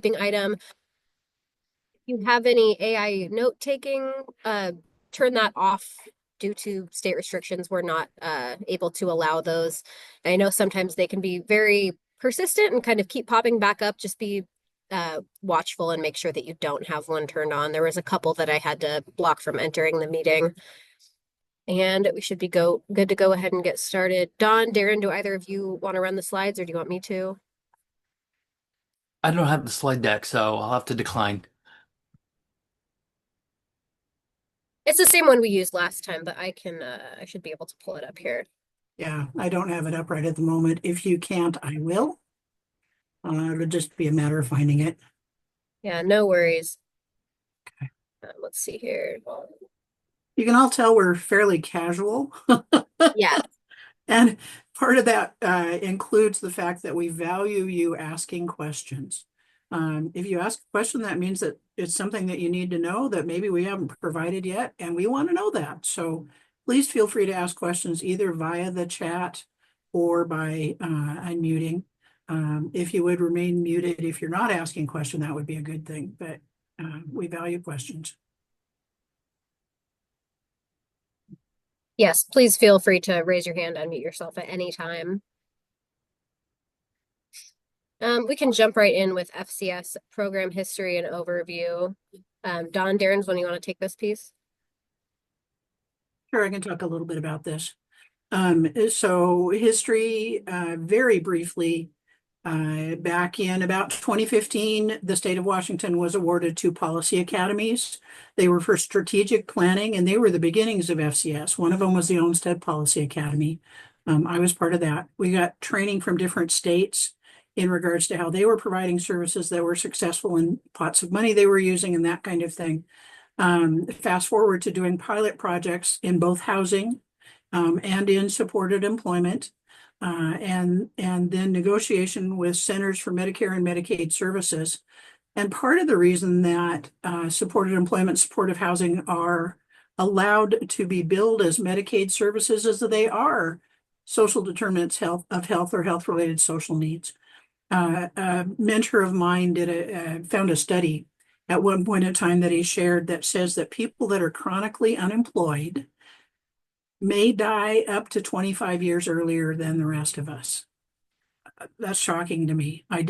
housekeeping item. If you have any AI note taking, turn that off due to state restrictions. We're not able to allow those. I know sometimes they can be very persistent and kind of keep popping back up. Just be watchful and make sure that you don't have one turned on. There was a couple that I had to block from entering the meeting. And we should be good to go ahead and get started. Don, Darren, do either of you want to run the slides or do you want me to? I don't have the slide deck, so I'll have to decline. It's the same one we used last time, but I should be able to pull it up here. Yeah, I don't have it up right at the moment. If you can't, I will. It'll just be a matter of finding it. Yeah, no worries. Okay. Let's see here. You can all tell we're fairly casual. Yeah. And part of that includes the fact that we value you asking questions. If you ask a question, that means that it's something that you need to know that maybe we haven't provided yet, and we want to know that. So please feel free to ask questions either via the chat or by unmuting. If you would remain muted if you're not asking a question, that would be a good thing, but we value questions. Yes, please feel free to raise your hand, unmute yourself at any time. We can jump right in with FCS program history and overview. Don, Darren's when you want to take this piece? Sure, I can talk a little bit about this. So history, very briefly, back in about 2015, the state of Washington was awarded 2 policy academies. They were for strategic planning, and they were the beginnings of FCS. One of them was the Olmsted Policy Academy. I was part of that. We got training from different states in regards to how they were providing services that were successful and pots of money they were using and that kind of thing. Fast forward to doing pilot projects in both housing and in supported employment. And then negotiation with Centers for Medicare and Medicaid Services. And part of the reason that supported employment, supportive housing are allowed to be billed as Medicaid services is that they are social determinants of health or health-related social needs. A mentor of mine found a study at one point in time that he shared that says that people that are chronically unemployed may die up to 25 years earlier than the rest of us. That's shocking to me. I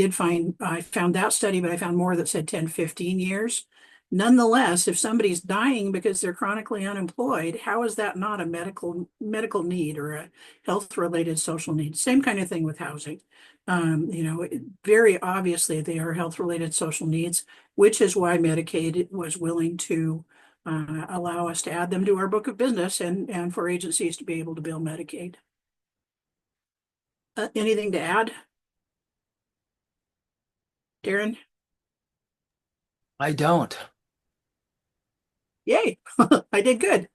found that study, but I found more that said 10, 15 years. Nonetheless, if somebody's dying because they're chronically unemployed, how is that not a medical need or a health-related social need? Same kind of thing with housing. Very obviously they are health-related social needs, which is why Medicaid was willing to allow us to add them to our book of business and for agencies to be able to bill Medicaid. Anything to add? Darren? I don't. Yay, I did good.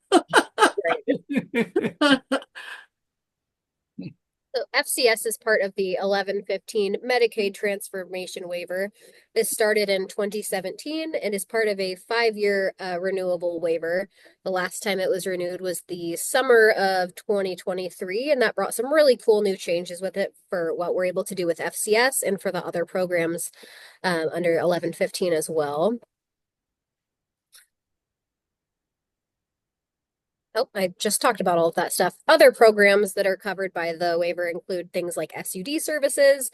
So FCS is part of the 1115 Medicaid Transformation Waiver. This started in 2017 and is part of a 5-year renewable waiver. The last time it was renewed was the summer of 2023, and that brought some really cool new changes with it for what we're able to do with FCS and for the other programs under 1115 as well. Oh, I just talked about all of that stuff. Other programs that are covered by the waiver include things like SUD services,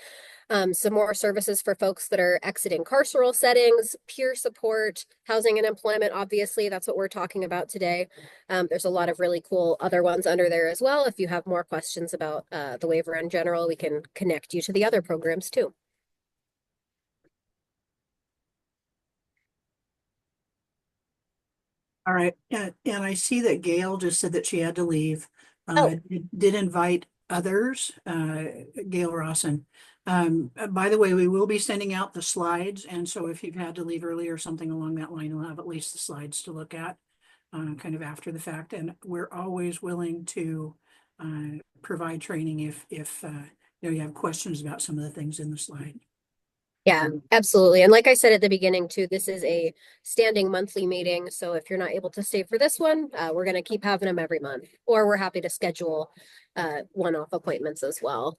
some more services for folks that are exiting carceral settings, peer support, housing and employment, obviously, that's what we're talking about today. There's a lot of really cool other ones under there as well. If you have more questions about the waiver in general, we can connect you to the other programs too. All right, and I see that Gail just said that she had to leave. Oh, Did invite others, Gail Rawson. By the way, we will be sending out the slides, and so if you've had to leave early or something along that line, you'll have at least the slides to look at kind of after the fact. And we're always willing to provide training if you have questions about some of the things in the slide. yeah, absolutely. And like I said at the beginning too, this is a standing monthly meeting. So if you're not able to stay for this one, we're going to keep having them every month, or we're happy to schedule one-off appointments as well.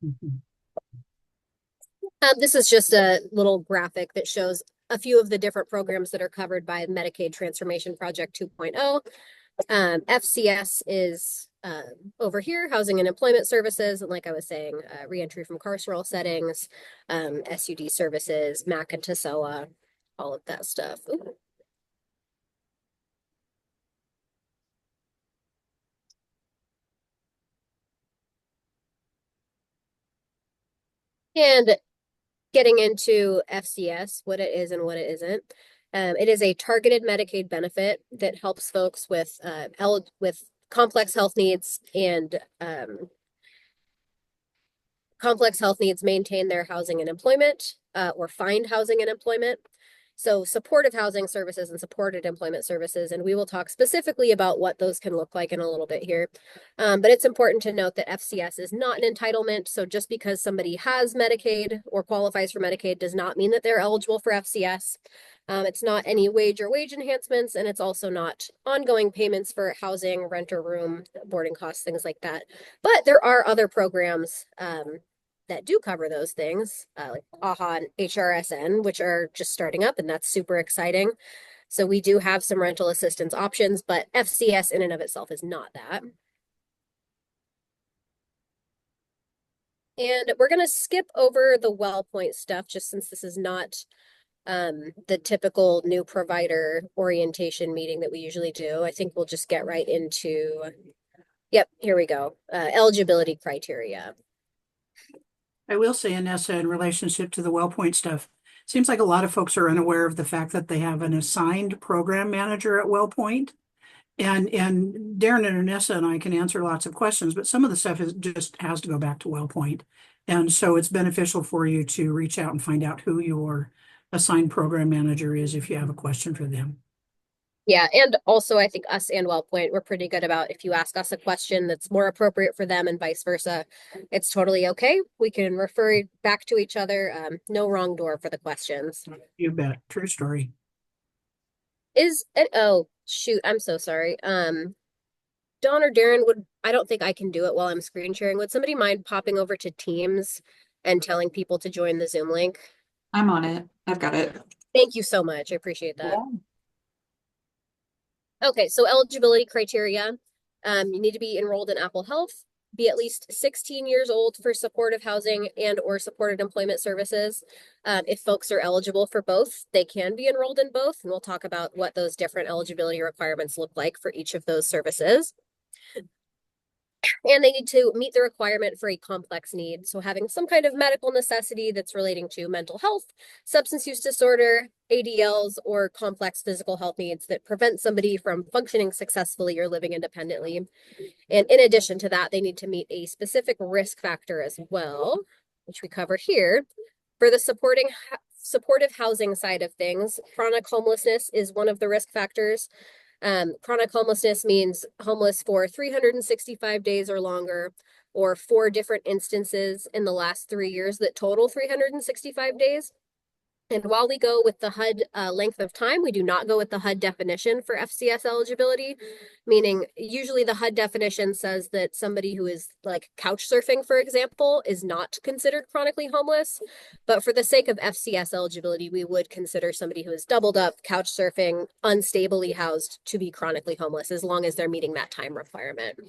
Mhm. This is just a little graphic that shows a few of the different programs that are covered by Medicaid Transformation Project 2.0. FCS is over here, Housing and Employment Services, and like I was saying, reentry from carceral settings, SUD services, MAC and TSOA, all of that stuff. Ooh. And getting into FCS, what it is and what it isn't. It is a targeted Medicaid benefit that helps folks with complex health needs and maintain their housing and employment or find housing and employment. So supportive housing services and supported employment services, and we will talk specifically about what those can look like in a little bit here. But it's important to note that FCS is not an entitlement. So just because somebody has Medicaid or qualifies for Medicaid does not mean that they're eligible for FCS. It's not any wage or wage enhancements, and it's also not ongoing payments for housing, rent or room, boarding costs, things like that. But there are other programs that do cover those things, like AHA and HRSN, which are just starting up, and that's super exciting. So we do have some rental assistance options, but FCS in and of itself is not that. And we're going to skip over the Wellpoint stuff, just since this is not the typical new provider orientation meeting that we usually do. I think we'll just get right into, yep, here we go. Eligibility criteria. I will say, Anessa, in relationship to the Wellpoint stuff, seems like a lot of folks are unaware of the fact that they have an assigned program manager at Wellpoint. And Darren and Anessa and I can answer lots of questions, but some of the stuff just has to go back to Wellpoint. And so it's beneficial for you to reach out and find out who your assigned program manager is if you have a question for them. Yeah, and also I think us and Wellpoint, we're pretty good about if you ask us a question that's more appropriate for them and vice versa, it's totally okay. We can refer back to each other. No wrong door for the questions. You bet. True story. Oh, shoot, I'm so sorry. Dawn or Darren I don't think I can do it while I'm screen sharing. Would somebody mind popping over to Teams and telling people to join the Zoom link? I'm on it. I've got it. Thank you so much. I appreciate that. Yeah. Okay, so eligibility criteria. You need to be enrolled in Apple Health, be at least 16 years old for supportive housing and or supported employment services. If folks are eligible for both, they can be enrolled in both, and we'll talk about what those different eligibility requirements look like for each of those services. And they need to meet the requirement for a complex need. So having some kind of medical necessity that's relating to mental health, substance use disorder, ADLs, or complex physical health needs that prevent somebody from functioning successfully or living independently. And in addition to that, they need to meet a specific risk factor as well, which we cover here. For the supportive housing side of things, chronic homelessness is one of the risk factors. Chronic homelessness means homeless for 365 days or longer, or 4 different instances in the last 3 years that total 365 days. And while we go with the HUD length of time, we do not go with the HUD definition for FCS eligibility, meaning usually the HUD definition says that somebody who is like couch surfing, for example, is not considered chronically homeless. But for the sake of FCS eligibility, we would consider somebody who is doubled up, couch surfing, unstably housed to be chronically homeless, as long as they're meeting that time requirement.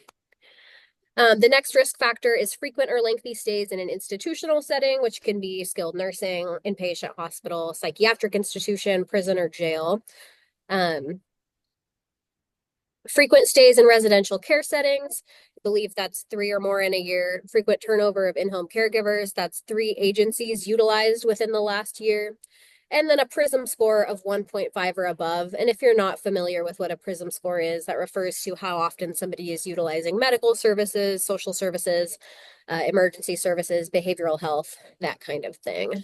The next risk factor is frequent or lengthy stays in an institutional setting, which can be skilled nursing, inpatient hospital, psychiatric institution, prison, or jail. Frequent stays in residential care settings. I believe that's 3 or more in a year. Frequent turnover of in-home caregivers. That's 3 agencies utilized within the last year. And then a PRISM score of 1.5 or above. And if you're not familiar with what a PRISM score is, that refers to how often somebody is utilizing medical services, social services, emergency services, behavioral health, that kind of thing.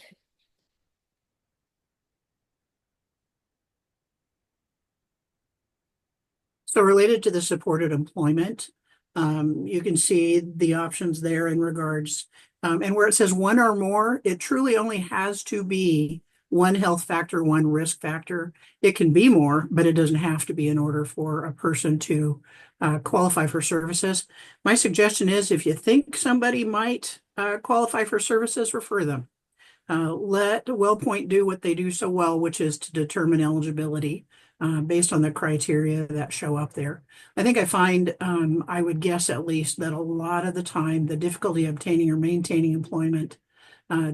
So related to the supported employment, you can see the options there in regards, and where it says 1 or more, it truly only has to be 1 health factor, 1 risk factor. It can be more, but it doesn't have to be in order for a person to qualify for services. My suggestion is if you think somebody might qualify for services, refer them. let Wellpoint do what they do so well, which is to determine eligibility based on the criteria that show up there. I think I find, I would guess at least, that a lot of the time the difficulty obtaining or maintaining employment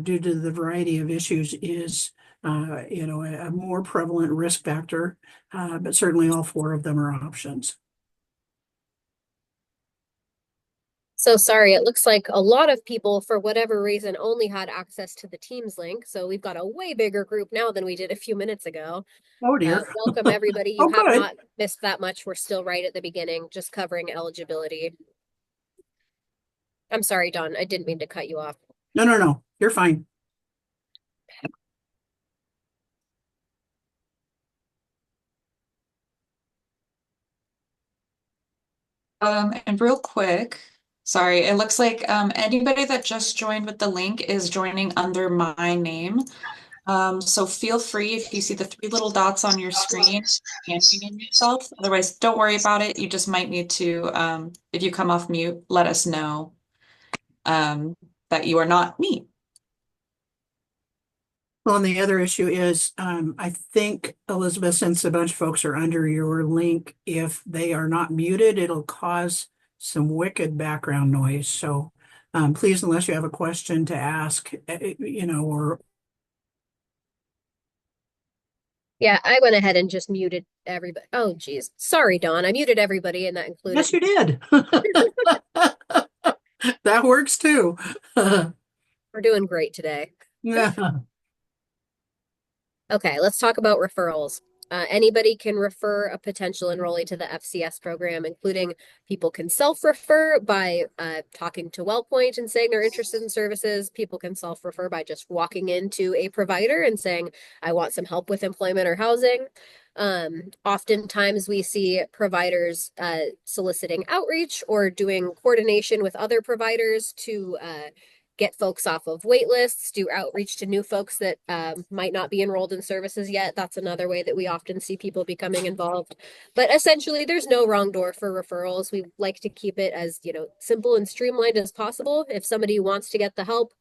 due to the variety of issues is a more prevalent risk factor, but certainly all four of them are options. So sorry, it looks like a lot of people, for whatever reason, only had access to the Teams link. So we've got a way bigger group now than we did a few minutes ago. Oh dear. Welcome everybody. You Oh, have good. not missed that much. We're still right at the beginning, just covering eligibility. I'm sorry, Dawn. I didn't mean to cut you off. No. You're fine. And real quick, sorry, it looks like anybody that just joined with the link is joining under my name. So feel free, if you see the three little dots on your screen, and rename yourself. Otherwise, don't worry about it. You just might need to, if you come off mute, let us know that you are not me. Well, and the other issue is, I think, Elizabeth, since a bunch of folks are under your link, if they are not muted, it'll cause some wicked background noise. So please, unless you have a question to ask, or Yeah, I went ahead and just muted everybody. Oh, geez. Sorry, Dawn. I muted everybody, and that included. yes, you did. That works too. We're doing great today. Yeah. Okay, let's talk about referrals. Anybody can refer a potential enrollee to the FCS program, including people can self-refer by talking to Wellpoint and saying they're interested in services. People can self-refer by just walking into a provider and saying, I want some help with employment or housing. Oftentimes we see providers soliciting outreach or doing coordination with other providers to get folks off of wait lists, do outreach to new folks that might not be enrolled in services yet. That's another way that we often see people becoming involved. But essentially, there's no wrong door for referrals. We like to keep it as, simple and streamlined as possible. If somebody wants to get the help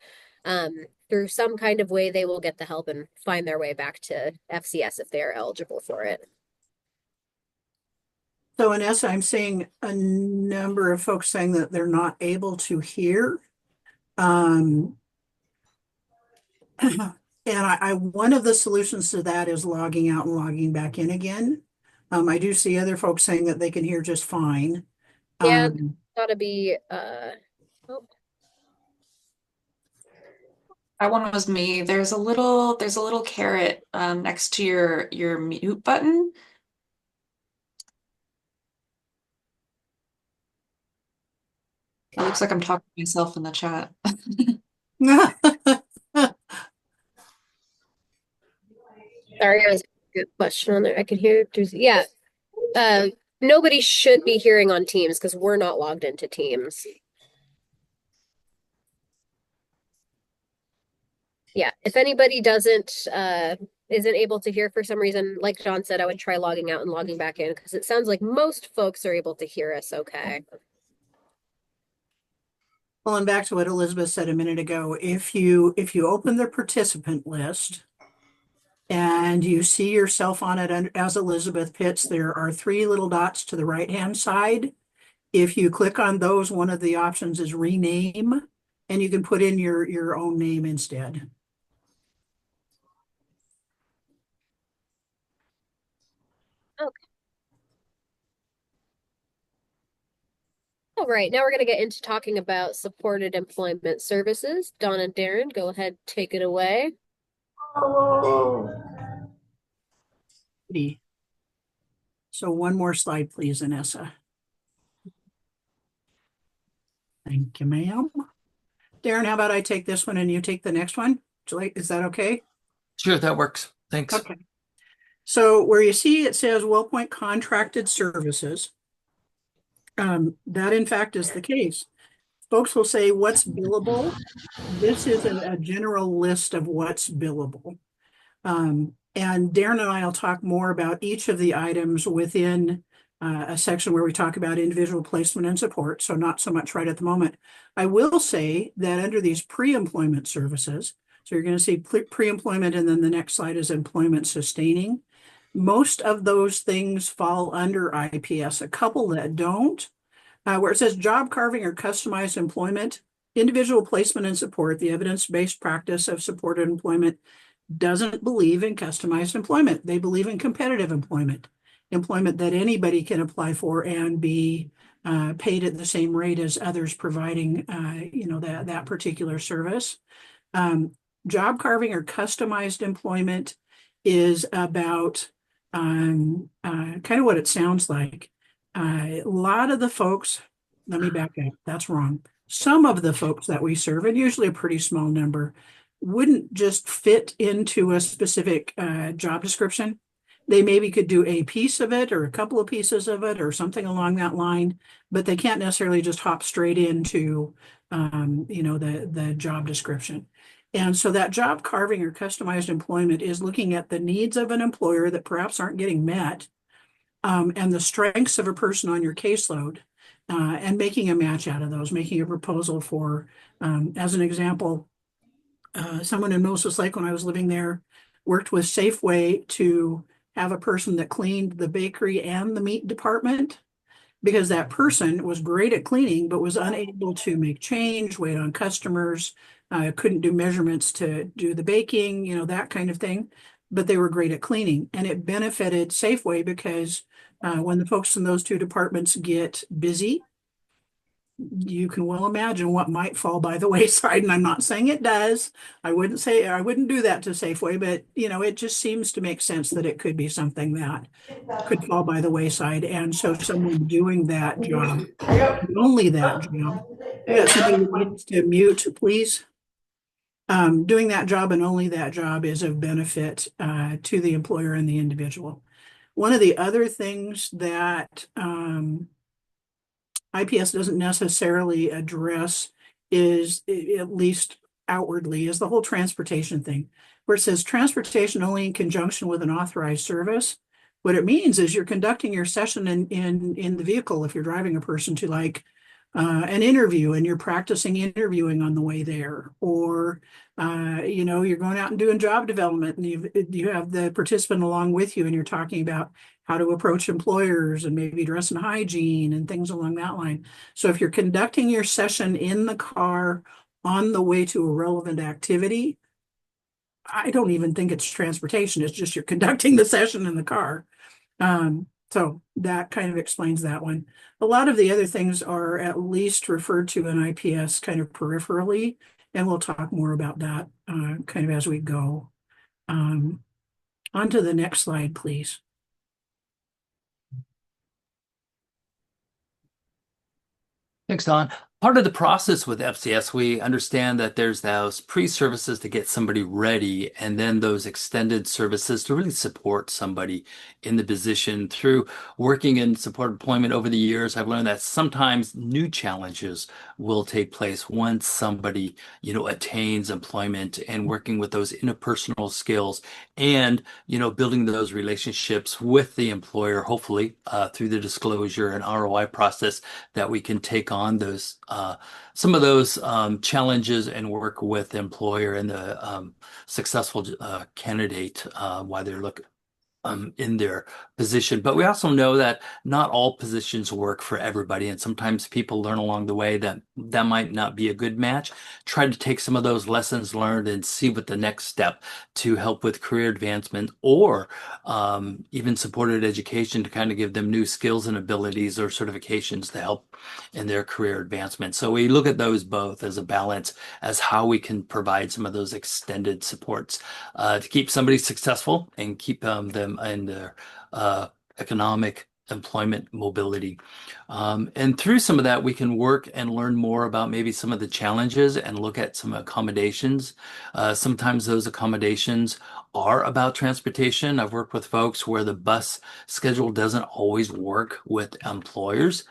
through some kind of way, they will get the help and find their way back to FCS if they are eligible for it. So in essence, I'm seeing a number of folks saying that they're not able to hear. And one of the solutions to that is logging out and logging back in again. I do see other folks saying that they can hear just fine. Yeah, gotta be oh. That one was me. There's a little caret next to your mute button. It looks like I'm talking to myself in the chat. Sorry, I was a good question on there. I can hear yeah. Nobody should be hearing on Teams because we're not logged into Teams. Yeah, if anybody isn't able to hear for some reason, like John said, I would try logging out and logging back in because it sounds like most folks are able to hear us okay. Well, and back to what Elizabeth said a minute ago, if you open the participant list and you see yourself on it as Elizabeth Pitts, there are three little dots to the right-hand side. If you click on those, one of the options is rename, and you can put in your own name instead. Okay. All right, now we're going to get into talking about supported employment services. Dawn and Darren, go ahead, take it away. So one more slide, please, Anessa. Thank you, ma'am. Darren, how about I take this one and you take the next one? Is that okay? Sure, that works. Thanks. Okay. So where you see it says Wellpoint Contracted Services, that in fact is the case. Folks will say, what's billable? This is a general list of what's billable. And Darren and I will talk more about each of the items within a section where we talk about individual placement and support, so not so much right at the moment. I will say that under these pre-employment services, So you're going to see pre-employment, and then the next slide is employment sustaining. Most of those things fall under IPS. A couple that don't, where it says job carving or customized employment, individual placement and support, the evidence-based practice of supported employment doesn't believe in customized employment. They believe in competitive employment, employment that anybody can apply for and be paid at the same rate as others providing, that particular service. Job carving or customized employment is about kind of what it sounds like. A lot of the folks, let me back up, that's wrong. Some of the folks that we serve, and usually a pretty small number, wouldn't just fit into a specific job description. They maybe could do a piece of it or a couple of pieces of it or something along that line, but they can't necessarily just hop straight into, the job description. And so that job carving or customized employment is looking at the needs of an employer that perhaps aren't getting met, and the strengths of a person on your caseload, and making a match out of those, making a proposal for, as an example, someone in Moses Lake, when I was living there, worked with Safeway to have a person that cleaned the bakery and the meat department, because that person was great at cleaning, but was unable to make change, wait on customers, couldn't do measurements to do the baking, that kind of thing. But they were great at cleaning. And it benefited Safeway because when the folks in those two departments get busy, you can well imagine what might fall by the wayside. And I'm not saying it does. I wouldn't do that to Safeway, but it just seems to make sense that it could be something that could fall by the wayside. And so someone doing that job, and only that job, somebody needs to mute, please. Doing that job and only that job is of benefit to the employer and the individual. One of the other things that IPS doesn't necessarily address is, at least outwardly, is the whole transportation thing, where it says transportation only in conjunction with an authorized service. What it means is you're conducting your session in the vehicle if you're driving a person to an interview, and you're practicing interviewing on the way there, or you're going out and doing job development, and you have the participant along with you, and you're talking about how to approach employers and maybe dress and hygiene and things along that line. So if you're conducting your session in the car on the way to a relevant activity, I don't even think it's transportation. It's just you're conducting the session in the car. So that kind of explains that one. A lot of the other things are at least referred to in IPS kind of peripherally, and we'll talk more about that kind of as we go. On to the next slide, please. Thanks, Don. Part of the process with FCS, we understand that there's those pre-services to get somebody ready, and then those extended services to really support somebody in the position. Through working in support employment over the years, I've learned that sometimes new challenges will take place once somebody, attains employment, and working with those interpersonal skills and, building those relationships with the employer, hopefully through the disclosure and ROI process, that we can take on those some of those challenges and work with the employer and the successful candidate while they're in their position. But we also know that not all positions work for everybody, and sometimes people learn along the way that might not be a good match. Try to take some of those lessons learned and see what the next step to help with career advancement, or even supported education to kind of give them new skills and abilities or certifications to help in their career advancement. So we look at those both as a balance, as how we can provide some of those extended supports to keep somebody successful and keep them in their economic employment mobility. And through some of that, we can work and learn more about maybe some of the challenges and look at some accommodations. Sometimes those accommodations are about transportation. I've worked with folks where the bus schedule doesn't always work with employers'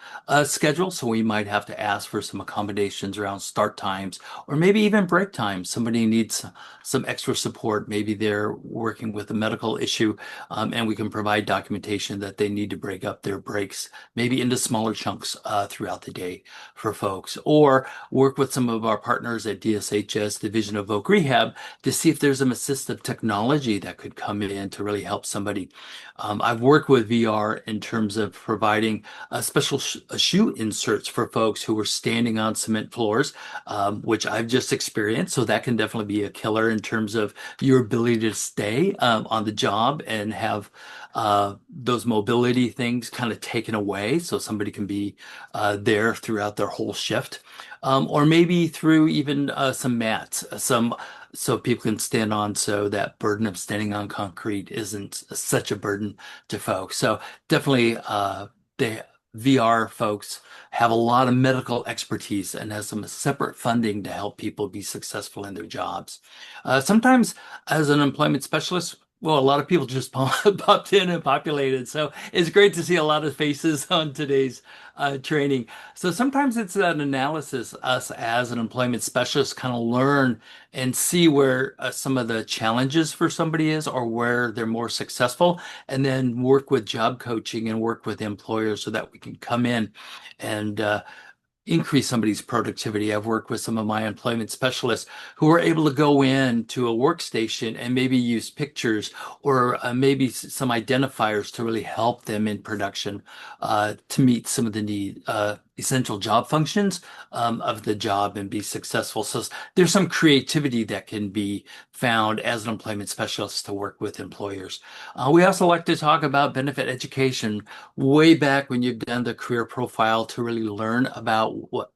schedule. So we might have to ask for some accommodations around start times or maybe even break times. Somebody needs some extra support. Maybe they're working with a medical issue, and we can provide documentation that they need to break up their breaks, maybe into smaller chunks throughout the day for folks, or work with some of our partners at DSHS, Division of Voc Rehab, to see if there's some assistive technology that could come in to really help somebody. I've worked with VR in terms of providing special shoe inserts for folks who were standing on cement floors, which I've just experienced. So that can definitely be a killer in terms of your ability to stay on the job and have those mobility things kind of taken away so somebody can be there throughout their whole shift. Or maybe through even some mats, so people can stand on, so that burden of standing on concrete isn't such a burden to folks. So definitely the VR folks have a lot of medical expertise and has some separate funding to help people be successful in their jobs. Sometimes as an employment specialist, well, a lot of people just popped in and populated. So it's great to see a lot of faces on today's training. So sometimes it's that analysis, us as an employment specialist kind of learn and see where some of the challenges for somebody is or where they're more successful, and then work with job coaching and work with employers so that we can come in and increase somebody's productivity. I've worked with some of my employment specialists who are able to go in to a workstation and maybe use pictures or maybe some identifiers to really help them in production to meet some of the essential job functions of the job and be successful. So there's some creativity that can be found as an employment specialist to work with employers. We also like to talk about benefit education way back when you've done the career profile to really learn about what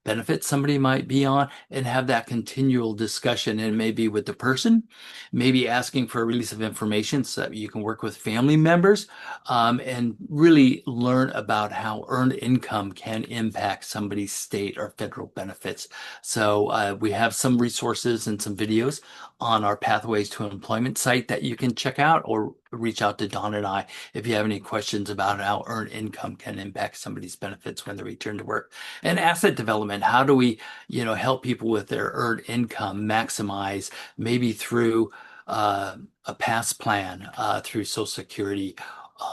benefits somebody might be on and have that continual discussion, and maybe with the person, maybe asking for a release of information so that you can work with family members and really learn about how earned income can impact somebody's state or federal benefits. So we have some resources and some videos on our Pathways to Employment site that you can check out, or reach out to Dawn and I if you have any questions about how earned income can impact somebody's benefits when they return to work. And asset development, how do we, help people with their earned income maximize, maybe through a past plan, through Social Security,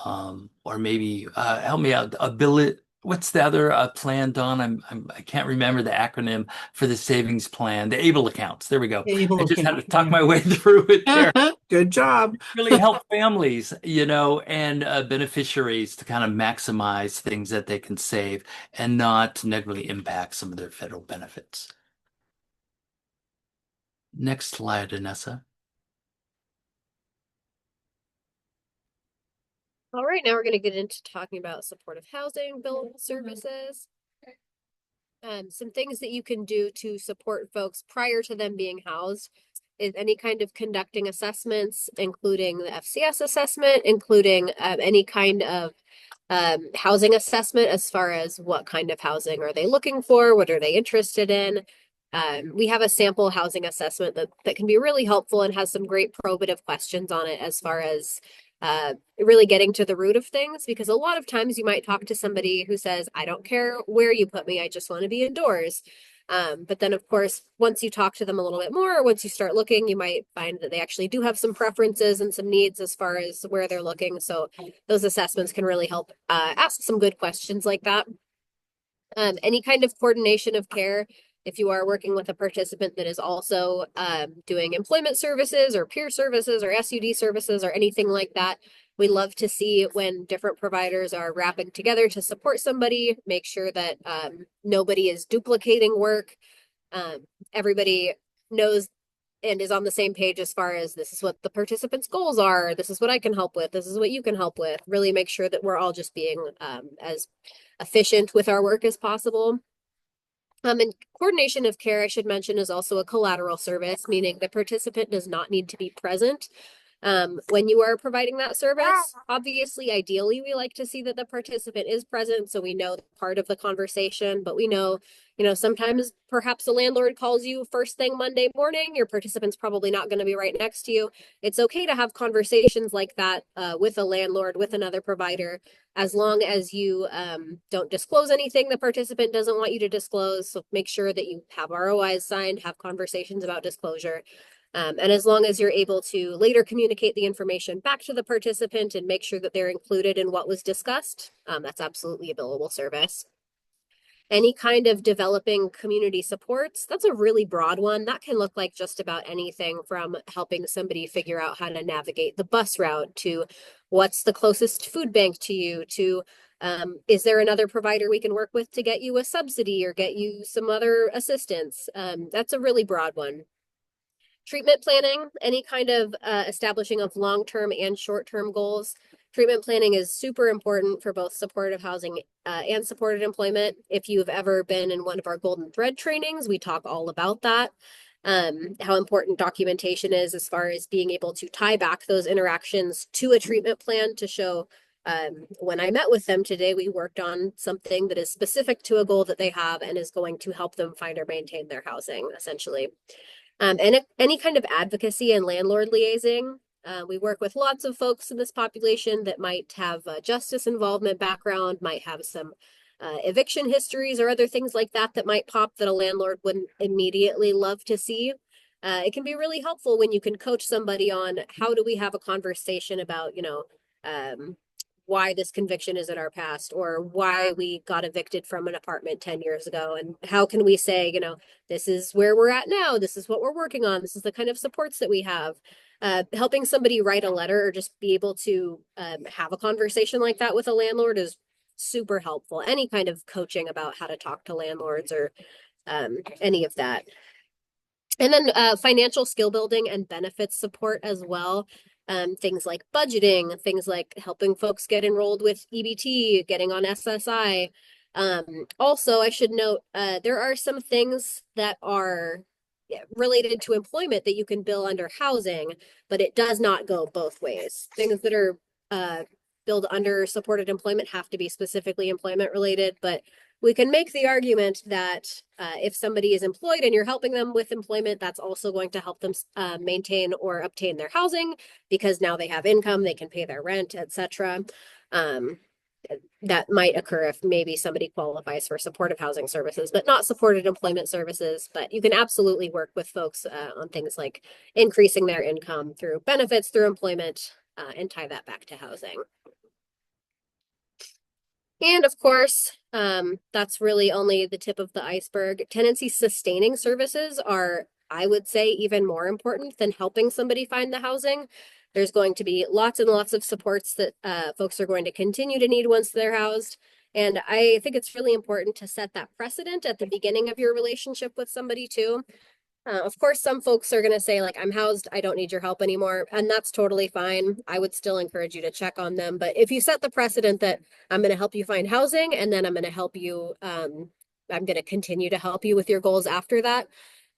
or maybe help me out, what's the other plan, Don? I can't remember the acronym for the savings plan, the ABLE accounts. There we go. I just had to talk my way through it there. Good job. Really help families, and beneficiaries to kind of maximize things that they can save and not negatively impact some of their federal benefits. Next slide, Anessa. All right, now we're going to get into talking about supportive housing, billable services. Some things that you can do to support folks prior to them being housed is any kind of conducting assessments, including the FCS assessment, including any kind of housing assessment as far as what kind of housing are they looking for, what are they interested in. We have a sample housing assessment that can be really helpful and has some great probative questions on it as far as really getting to the root of things, because a lot of times you might talk to somebody who says, I don't care where you put me, I just want to be indoors. But then, of course, once you talk to them a little bit more, once you start looking, you might find that they actually do have some preferences and some needs as far as where they're looking. So those assessments can really help ask some good questions like that. Any kind of coordination of care. If you are working with a participant that is also doing employment services or peer services or SUD services or anything like that, we love to see when different providers are wrapping together to support somebody, make sure that nobody is duplicating work. Everybody knows and is on the same page as far as this is what the participants' goals are, this is what I can help with, this is what you can help with. Really make sure that we're all just being as efficient with our work as possible. And coordination of care, I should mention, is also a collateral service, meaning the participant does not need to be present When you are providing that service, obviously, ideally, we like to see that the participant is present so we know part of the conversation, but we know, sometimes perhaps the landlord calls you first thing Monday morning, your participant's probably not going to be right next to you. It's okay to have conversations like that with a landlord, with another provider, as long as you don't disclose anything the participant doesn't want you to disclose. So make sure that you have ROIs signed, have conversations about disclosure. And as long as you're able to later communicate the information back to the participant and make sure that they're included in what was discussed, that's absolutely a billable service. Any kind of developing community supports, that's a really broad one. That can look like just about anything from helping somebody figure out how to navigate the bus route to what's the closest food bank to you to is there another provider we can work with to get you a subsidy or get you some other assistance? That's a really broad one. Treatment planning, any kind of establishing of long-term and short-term goals. Treatment planning is super important for both supportive housing and supported employment. If you've ever been in one of our Golden Thread trainings, we talk all about that. How important documentation is as far as being able to tie back those interactions to a treatment plan to show when I met with them today, we worked on something that is specific to a goal that they have and is going to help them find or maintain their housing, essentially. And any kind of advocacy and landlord liaising. We work with lots of folks in this population that might have a justice involvement background, might have some eviction histories or other things like that that might pop that a landlord wouldn't immediately love to see. It can be really helpful when you can coach somebody on how do we have a conversation about, why this conviction is in our past or why we got evicted from an apartment 10 years ago. And how can we say, this is where we're at now. This is what we're working on. This is the kind of supports that we have. Helping somebody write a letter or just be able to have a conversation like that with a landlord is super helpful. Any kind of coaching about how to talk to landlords or any of that. And then financial skill building and benefits support as well. Things like budgeting, things like helping folks get enrolled with EBT, getting on SSI. Also, I should note, there are some things that are related to employment that you can bill under housing, but it does not go both ways. Things that are billed under supported employment have to be specifically employment related, but we can make the argument that if somebody is employed and you're helping them with employment, that's also going to help them maintain or obtain their housing because now they have income, they can pay their rent, etc. That might occur if maybe somebody qualifies for supportive housing services, but not supported employment services. But you can absolutely work with folks on things like increasing their income through benefits, through employment, and tie that back to housing. And of course, that's really only the tip of the iceberg. Tenancy sustaining services are, I would say, even more important than helping somebody find the housing. There's going to be lots and lots of supports that folks are going to continue to need once they're housed. And I think it's really important to set that precedent at the beginning of your relationship with somebody too. Of course, some folks are going to say, like, I'm housed, I don't need your help anymore. And that's totally fine. I would still encourage you to check on them. But if you set the precedent that I'm going to help you find housing and then I'm going to help you, I'm going to continue to help you with your goals after that.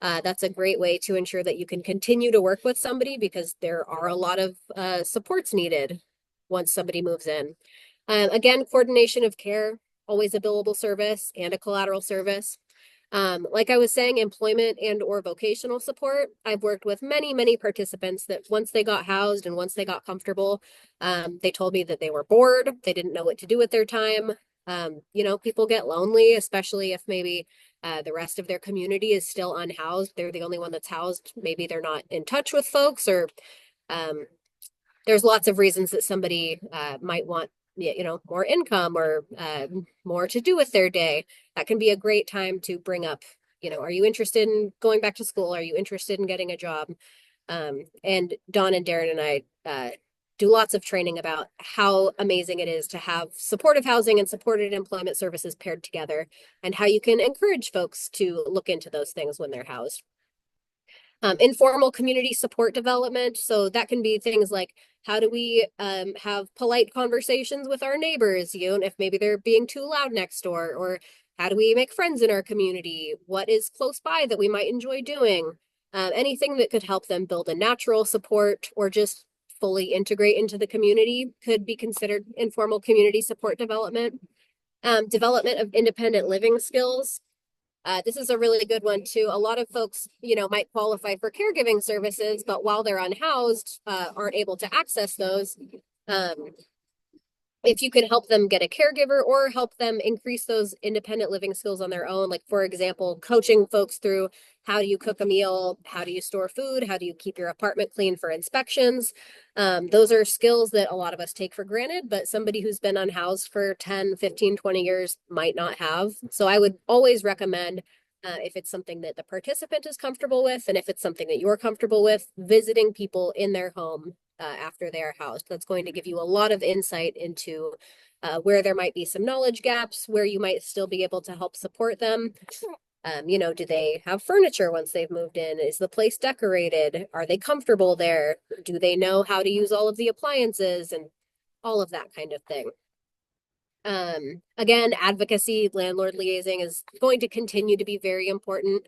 That's a great way to ensure that you can continue to work with somebody because there are a lot of supports needed once somebody moves in. Again, coordination of care, always a billable service and a collateral service. Like I was saying, employment and or vocational support. I've worked with many participants that once they got housed and once they got comfortable, they told me that they were bored. They didn't know what to do with their time. People get lonely, especially if maybe the rest of their community is still unhoused. They're the only one that's housed. Maybe they're not in touch with folks or there's lots of reasons that somebody might want more income or more to do with their day. That can be a great time to bring up, are you interested in going back to school? Are you interested in getting a job? And Dawn and Darren and I do lots of training about how amazing it is to have supportive housing and supported employment services paired together and how you can encourage folks to look into those things when they're housed. Informal community support development. So that can be things like, how do we have polite conversations with our neighbors, if maybe they're being too loud next door, or how do we make friends in our community? What is close by that we might enjoy doing? Anything that could help them build a natural support or just fully integrate into the community could be considered informal community support development. Development of independent living skills. This is a really good one too. A lot of folks, might qualify for caregiving services, but while they're unhoused, aren't able to access those. If you can help them get a caregiver or help them increase those independent living skills on their own, like for example, coaching folks through how do you cook a meal, how do you store food, how do you keep your apartment clean for inspections. Those are skills that a lot of us take for granted, but somebody who's been unhoused for 10, 15, 20 years might not have. So I would always recommend, if it's something that the participant is comfortable with, and if it's something that you're comfortable with, visiting people in their home after they are housed. That's going to give you a lot of insight into where there might be some knowledge gaps, where you might still be able to help support them. Do they have furniture once they've moved in? Is the place decorated? Are they comfortable there? Do they know how to use all of the appliances and all of that kind of thing? Again, advocacy, landlord liaising is going to continue to be very important.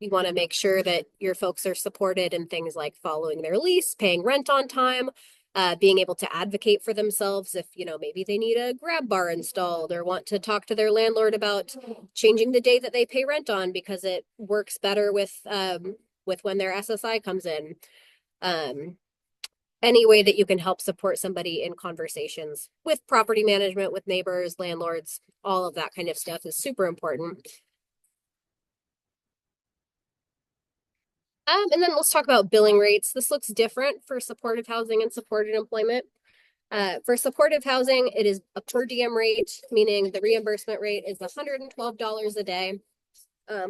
You want to make sure that your folks are supported in things like following their lease, paying rent on time, being able to advocate for themselves if, maybe they need a grab bar installed or want to talk to their landlord about changing the day that they pay rent on because it works better with when their SSI comes in. Any way that you can help support somebody in conversations with property management, with neighbors, landlords, all of that kind of stuff is super important. And then let's talk about billing rates. This looks different for supportive housing and supported employment. For supportive housing, it is a per diem rate, meaning the reimbursement rate is $112 a day.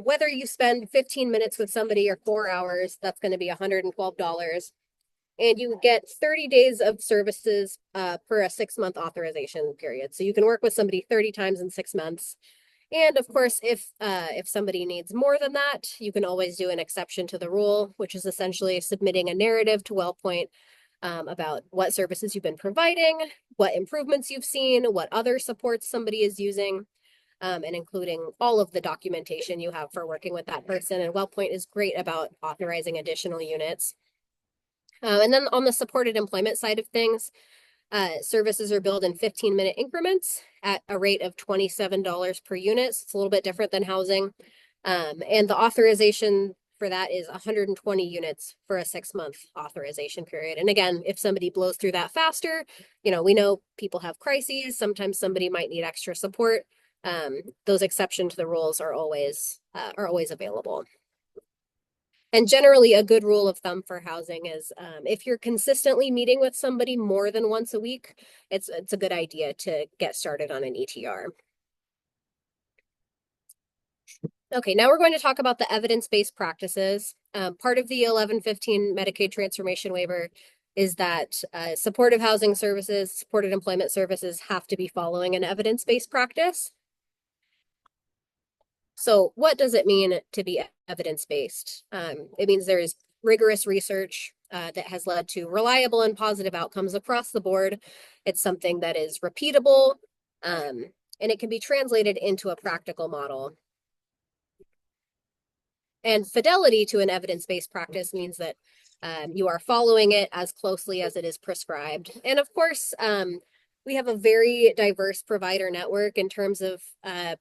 Whether you spend 15 minutes with somebody or 4 hours, that's going to be $112. And you get 30 days of services per a 6-month authorization period. So you can work with somebody 30 times in 6 months. And of course, if somebody needs more than that, you can always do an exception to the rule, which is essentially submitting a narrative to Wellpoint about what services you've been providing, what improvements you've seen, what other supports somebody is using, and including all of the documentation you have for working with that person. And Wellpoint is great about authorizing additional units. And then on the supported employment side of things, services are billed in 15-minute increments at a rate of $27 per unit. So it's a little bit different than housing. And the authorization for that is 120 units for a 6-month authorization period. And again, if somebody blows through that faster, we know people have crises. Sometimes somebody might need extra support. Those exceptions to the rules are always available. And generally, a good rule of thumb for housing is if you're consistently meeting with somebody more than once a week, it's a good idea to get started on an ETR. Okay, now we're going to talk about the evidence-based practices. Part of the 1115 Medicaid transformation waiver is that supportive housing services, supported employment services have to be following an evidence-based practice. So what does it mean to be evidence-based? It means there is rigorous research that has led to reliable and positive outcomes across the board. It's something that is repeatable, and it can be translated into a practical model. And fidelity to an evidence-based practice means that you are following it as closely as it is prescribed. And of course, we have a very diverse provider network in terms of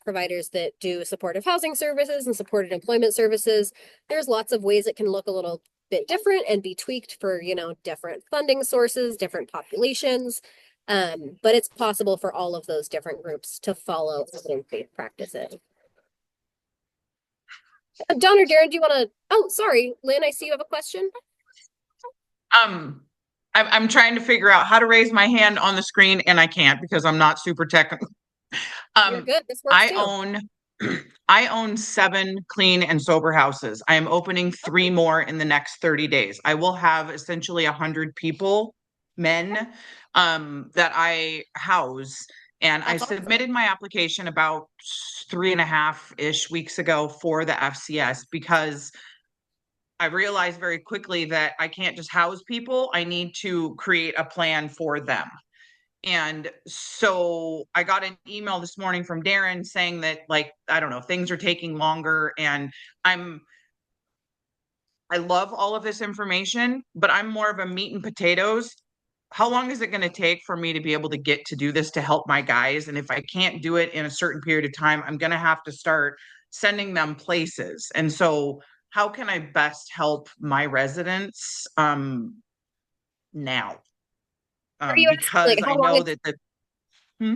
providers that do supportive housing services and supported employment services. There's lots of ways it can look a little bit different and be tweaked for, different funding sources, different populations. But it's possible for all of those different groups to follow evidence-based practices. Don or Darren, do you want to? Oh, sorry, Lynn, I see you have a question. I'm trying to figure out how to raise my hand on the screen, and I can't because I'm not super technical. You're good. This works too. I own 7 clean and sober houses. I am opening 3 more in the next 30 days. I will have essentially 100 people, men, that I house. And I submitted my application about 3.5-ish weeks ago for the FCS because I realized very quickly that I can't just house people. I need to create a plan for them. And so I got an email this morning from Darren saying that, I don't know, things are taking longer, and I'm I love all of this information, but I'm more of a meat and potatoes. How long is it going to take for me to be able to get to do this to help my guys? And if I can't do it in a certain period of time, I'm going to have to start sending them places. And so how can I best help my residents now? Are you asking, Because like, I how long know it's, that Hmm?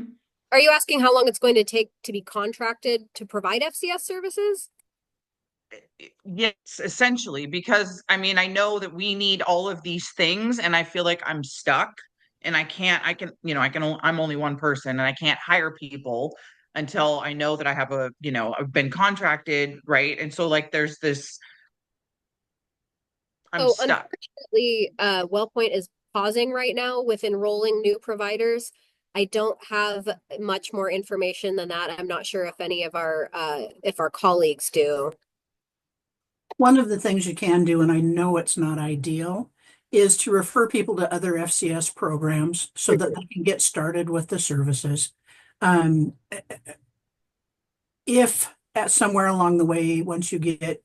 are you asking how long it's going to take to be contracted to provide FCS services? Yes, essentially, because I mean, I know that we need all of these things, and I feel like I'm stuck and I can, I'm only one person and I can't hire people until I know that I have I've been contracted, right? And so, like, there's this, I'm So stuck. unfortunately, Wellpoint is pausing right now with enrolling new providers. I don't have much more information than that. I'm not sure if any of our if our colleagues do. One of the things you can do, and I know it's not ideal, is to refer people to other FCS programs so that they can get started with the services. Um, if at somewhere along the way, once you get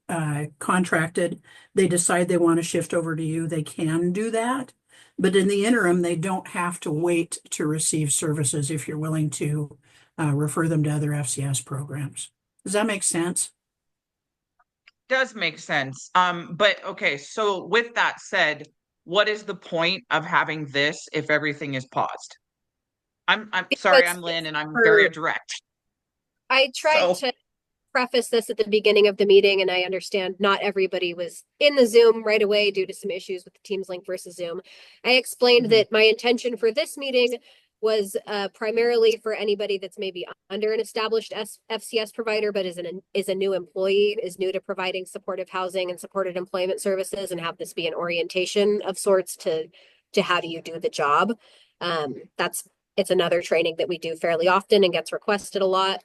contracted, they decide they want to shift over to you, they can do that. But in the interim, they don't have to wait to receive services if you're willing to refer them to other FCS programs. Does that make sense? Does make sense. But okay, so with that said, what is the point of having this if everything is paused? I'm sorry, Because I'm Lynn, and I'm very for direct. I tried So to preface this at the beginning of the meeting, and I understand not everybody was in the Zoom right away due to some issues with the Teams link versus Zoom. I explained Mhm. that my intention for this meeting was primarily for anybody that's maybe under an established FCS provider, but is a new employee, is new to providing supportive housing and supported employment services, and have this be an orientation of sorts to how do you do the job. That's it's another training that we do fairly often and gets requested a lot.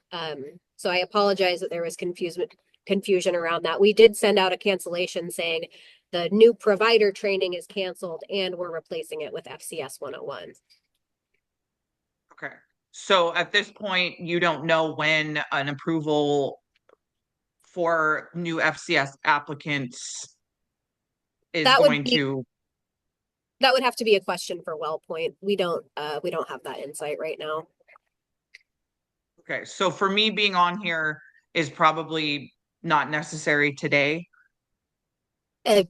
So I apologize that there was confusion around that. We did send out a cancellation saying the new provider training is canceled and we're replacing it with FCS 101. okay. So at this point, you don't know when an approval for new FCS applicants is That would going be to. that would have to be a question for Wellpoint. We don't have that insight right now. Okay, so for me being on here is probably not necessary today. Uh,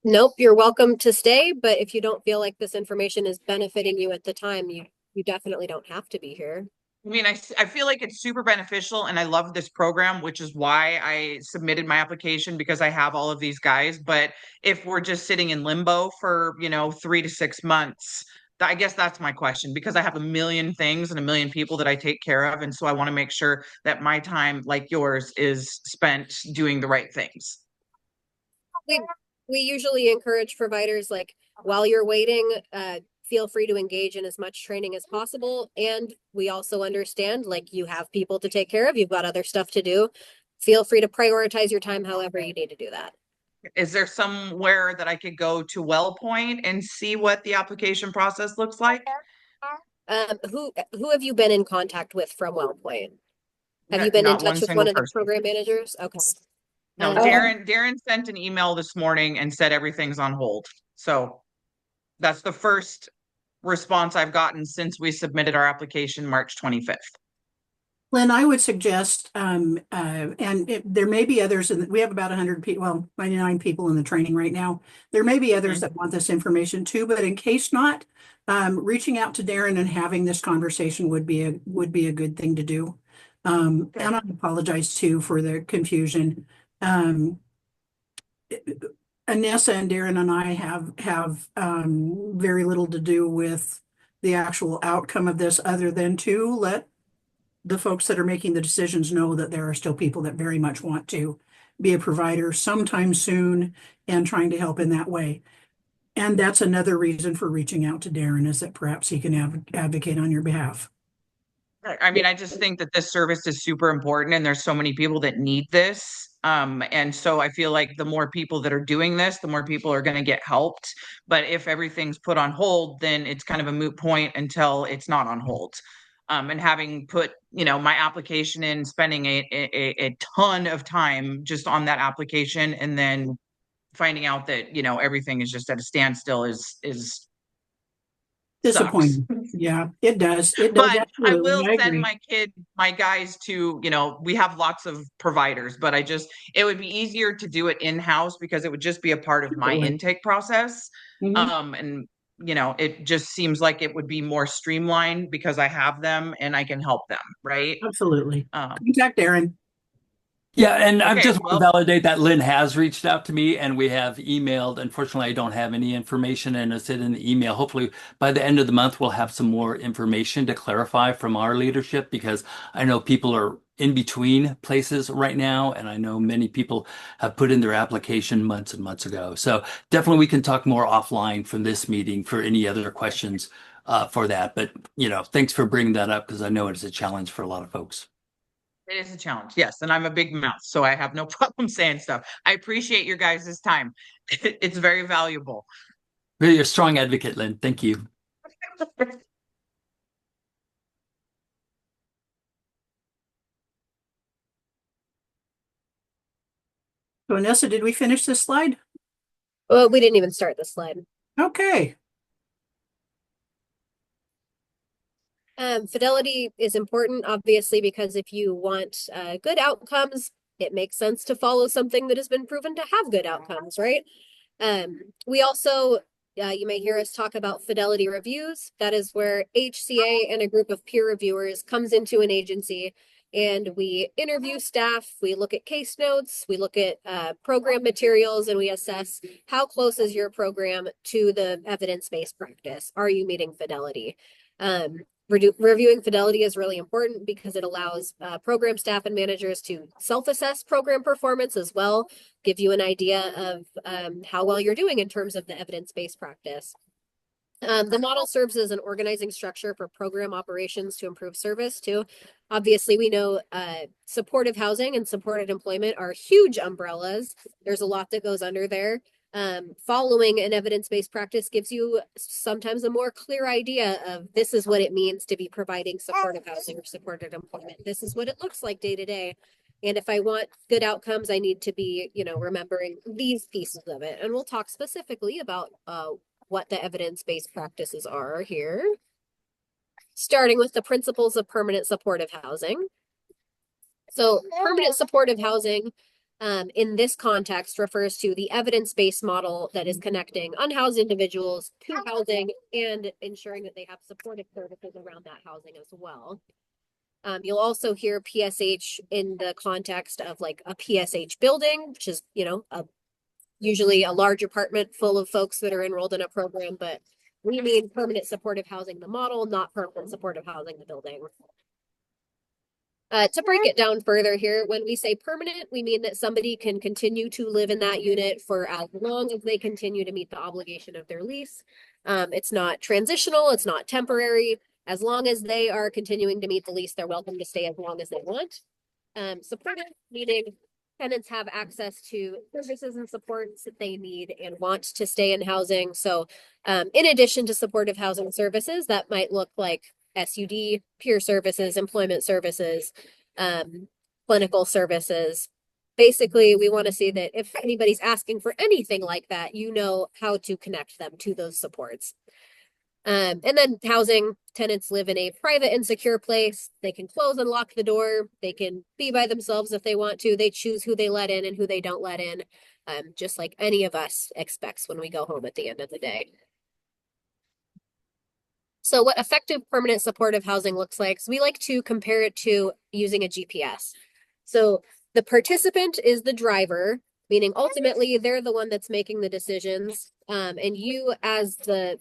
nope, you're welcome to stay, but if you don't feel like this information is benefiting you at the time, you definitely don't have to be here. I mean, I feel like it's super beneficial and I love this program, which is why I submitted my application because I have all of these guys. But if we're just sitting in limbo for, 3 to 6 months, I guess that's my question because I have a million things and a million people that I take care of. And so I want to make sure that my time, like yours, is spent doing the right things. we we usually encourage providers, like, while you're waiting, feel free to engage in as much training as possible. And we also understand, like, you have people to take care of, you've got other stuff to do. Feel free to prioritize your time however you need to do that. Is there somewhere that I could go to Wellpoint and see what the application process looks like? Who have you been in contact with from Wellpoint? Have you been in Not one touch with one single of the person. program managers? Okay. No, Darren sent an email this morning and said everything's on hold. So that's the first response I've gotten since we submitted our application March 25th. Lynn, I would suggest, there may be others, and we have about 100 people, well, 99 people in the training right now. There may be others that want this information too, but in case not, reaching out to Darren and having this conversation would be a good thing to do. And I apologize too for the confusion. Anessa and Darren and I have very little to do with the actual outcome of this, other than to let the folks that are making the decisions know that there are still people that very much want to be a provider sometime soon and trying to help in that way. And that's another reason for reaching out to Darren, is that perhaps he can advocate on your behalf. I mean, I just think that this service is super important and there's so many people that need this. And so I feel like the more people that are doing this, the more people are going to get helped. But if everything's put on hold, then it's kind of a moot point until it's not on hold. And having put, my application in, spending a ton of time just on that application and then finding out that, everything is just at a standstill is sucks. Disappointing. Yeah, it does. It does. But I Absolutely. will I send agree. my guys to, we have lots of providers, but it would be easier to do it in-house because it would just be a part of my Absolutely. intake process. Mhm. And it just seems like it would be more streamlined because I have them and I can help them, right? Absolutely. Um, Contact Aaron. Yeah, and I okay, just want to well, validate that Lynn has reached out to me and we have emailed. Unfortunately, I don't have any information and it's in the email. Hopefully, by the end of the month, we'll have some more information to clarify from our leadership because I know people are in between places right now, and I know many people have put in their application months and months ago. So definitely we can talk more offline from this meeting for any other questions for that. But, thanks for bringing that up because I know it's a challenge for a lot of folks. it is a challenge, yes, and I'm a big mouth, so I have no problem saying stuff. I appreciate your guys' time. It's very valuable. Really a strong advocate, Lynn. Thank you. So, Vanessa, did we finish this slide? Well, we didn't even start the slide. Okay. Fidelity is important, obviously, because if you want good outcomes, it makes sense to follow something that has been proven to have good outcomes, right? We also, you may hear us talk about fidelity reviews. That is where HCA and a group of peer reviewers comes into an agency and we interview staff, we look at case notes, we look at program materials, and we assess how close is your program to the evidence-based practice. Are you meeting fidelity? Reviewing fidelity is really important because it allows program staff and managers to self-assess program performance as well, give you an idea of how well you're doing in terms of the evidence-based practice. The model serves as an organizing structure for program operations to improve service too. Obviously, we know supportive housing and supported employment are huge umbrellas. There's a lot that goes under there. Following an evidence-based practice gives you sometimes a more clear idea of this is what it means to be providing supportive housing or supported employment. This is what it looks like day to day. And if I want good outcomes, I need to be, remembering these pieces of it. And we'll talk specifically about what the evidence-based practices are here. Starting with the principles of permanent supportive housing. So permanent supportive housing in this context refers to the evidence-based model that is connecting unhoused individuals to housing and ensuring that they have supportive services around that housing as well. You'll also hear PSH in the context of like a PSH building, which is, usually a large apartment full of folks that are enrolled in a program, but we mean permanent supportive housing, the model, not permanent supportive housing, the building. To break it down further here, when we say permanent, we mean that somebody can continue to live in that unit for as long as they continue to meet the obligation of their lease. It's not transitional, it's not temporary. As long as they are continuing to meet the lease, they're welcome to stay as long as they want. Supportive, meaning tenants have access to services and supports that they need and want to stay in housing. So in addition to supportive housing services, that might look like SUD, peer services, employment services, clinical services. Basically, we want to see that if anybody's asking for anything like that, you know how to connect them to those supports. And then housing, tenants live in a private and secure place. They can close and lock the door. They can be by themselves if they want to. They choose who they let in and who they don't let in, just like any of us expects when we go home at the end of the day. So what effective permanent supportive housing looks like, so we like to compare it to using a GPS. So the participant is the driver, meaning ultimately they're the one that's making the decisions. And you as the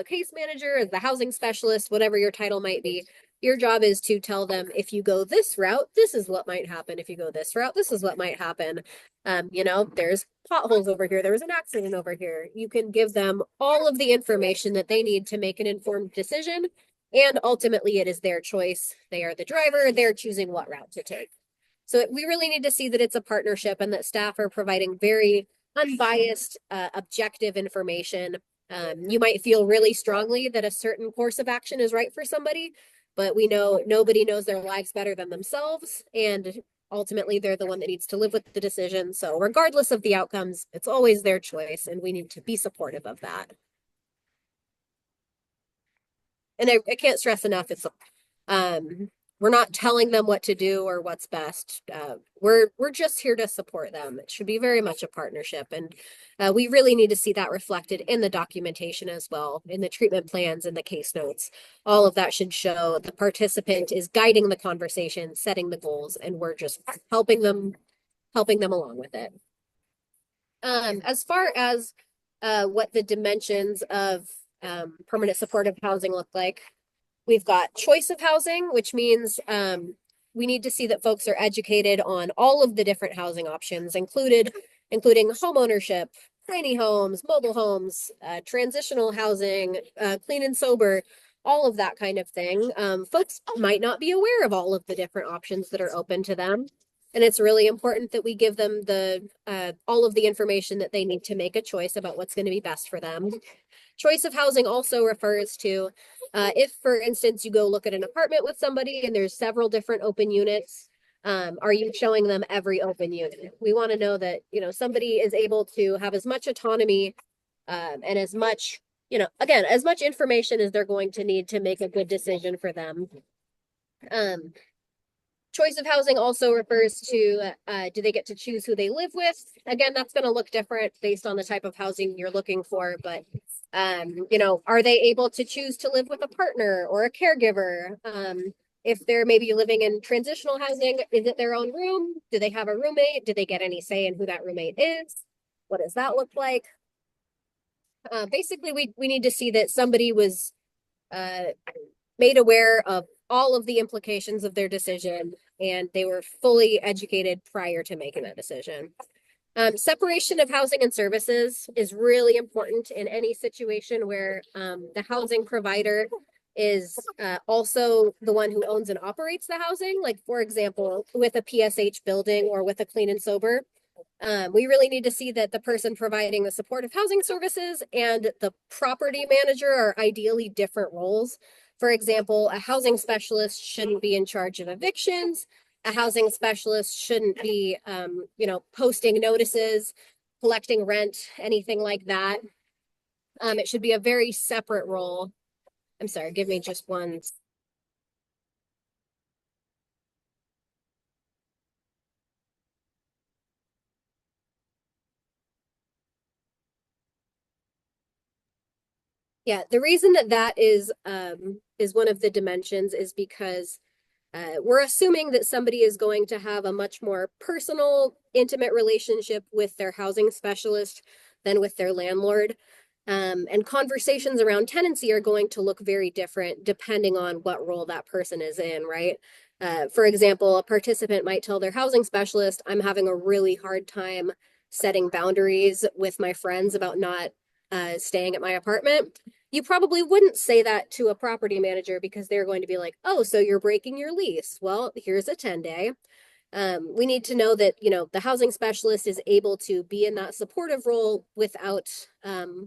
case manager, as the housing specialist, whatever your title might be, your job is to tell them if you go this route, this is what might happen. If you go this route, this is what might happen. There's potholes over here. There was an accident over here. You can give them all of the information that they need to make an informed decision. And ultimately, it is their choice. They are the driver. They're choosing what route to take. So we really need to see that it's a partnership and that staff are providing very unbiased, objective information. You might feel really strongly that a certain course of action is right for somebody, but we know nobody knows their lives better than themselves. And ultimately they're the one that needs to live with the decision. So regardless of the outcomes, it's always their choice, and we need to be supportive of that. And I can't stress enough, it's we're not telling them what to do or what's best. We're just here to support them. It should be very much a partnership, and we really need to see that reflected in the documentation as well, in the treatment plans and the case notes. All of that should show the participant is guiding the conversation, setting the goals, and we're just helping them along with it. As far as what the dimensions of permanent supportive housing look like, we've got choice of housing, which means we need to see that folks are educated on all of the different housing options, including homeownership, tiny homes, mobile homes, transitional housing, clean and sober, all of that kind of thing. Folks might not be aware of all of the different options that are open to them. And it's really important that we give them all of the information that they need to make a choice about what's going to be best for them. Choice of housing also refers to if, for instance, you go look at an apartment with somebody and there's several different open units, are you showing them every open unit? We want to know that, somebody is able to have as much autonomy and as much, again, as much information as they're going to need to make a good decision for them. Choice of housing also refers to, do they get to choose who they live with? Again, that's going to look different based on the type of housing you're looking for, but are they able to choose to live with a partner or a caregiver? If they're maybe living in transitional housing, is it their own room? Do they have a roommate? Do they get any say in who that roommate is? What does that look like? Basically, we need to see that somebody was made aware of all of the implications of their decision, and they were fully educated prior to making that decision. Separation of housing and services is really important in any situation where the housing provider is also the one who owns and operates the housing. Like, for example, with a PSH building or with a clean and sober, we really need to see that the person providing the supportive housing services and the property manager are ideally different roles. For example, a housing specialist shouldn't be in charge of evictions. A housing specialist shouldn't be, posting notices, collecting rent, anything like that. It should be a very separate role. I'm sorry, give me just one. Yeah, the reason that is one of the dimensions is because we're assuming that somebody is going to have a much more personal, intimate relationship with their housing specialist than with their landlord. And conversations around tenancy are going to look very different depending on what role that person is in, right? For example, a participant might tell their housing specialist, I'm having a really hard time setting boundaries with my friends about not staying at my apartment. You probably wouldn't say that to a property manager because they're going to be like, oh, so you're breaking your lease. Well, here's a 10-day. We need to know that, the housing specialist is able to be in that supportive role without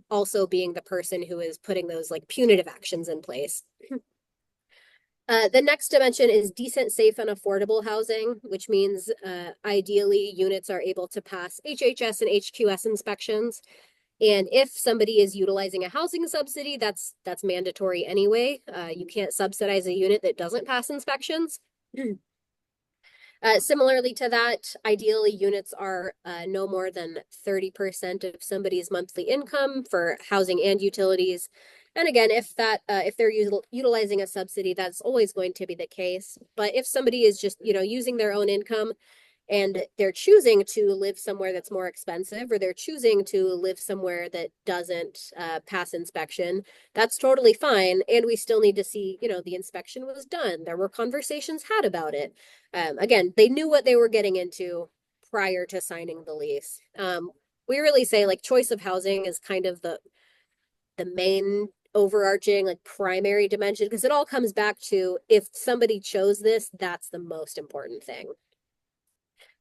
also being the person who is putting those like punitive actions in place. The next dimension is decent, safe, and affordable housing, which means ideally units are able to pass HHS and HQS inspections. And if somebody is utilizing a housing subsidy, that's mandatory anyway. You can't subsidize a unit that doesn't pass inspections. Similarly to that, ideally units are no more than 30% of somebody's monthly income for housing and utilities. And again, if they're utilizing a subsidy, that's always going to be the case. But if somebody is just, using their own income, and they're choosing to live somewhere that's more expensive, or they're choosing to live somewhere that doesn't pass inspection, that's totally fine. And we still need to see, the inspection was done. There were conversations had about it. Again, they knew what they were getting into prior to signing the lease. We really say like choice of housing is kind of the main overarching like primary dimension, because it all comes back to if somebody chose this, that's the most important thing.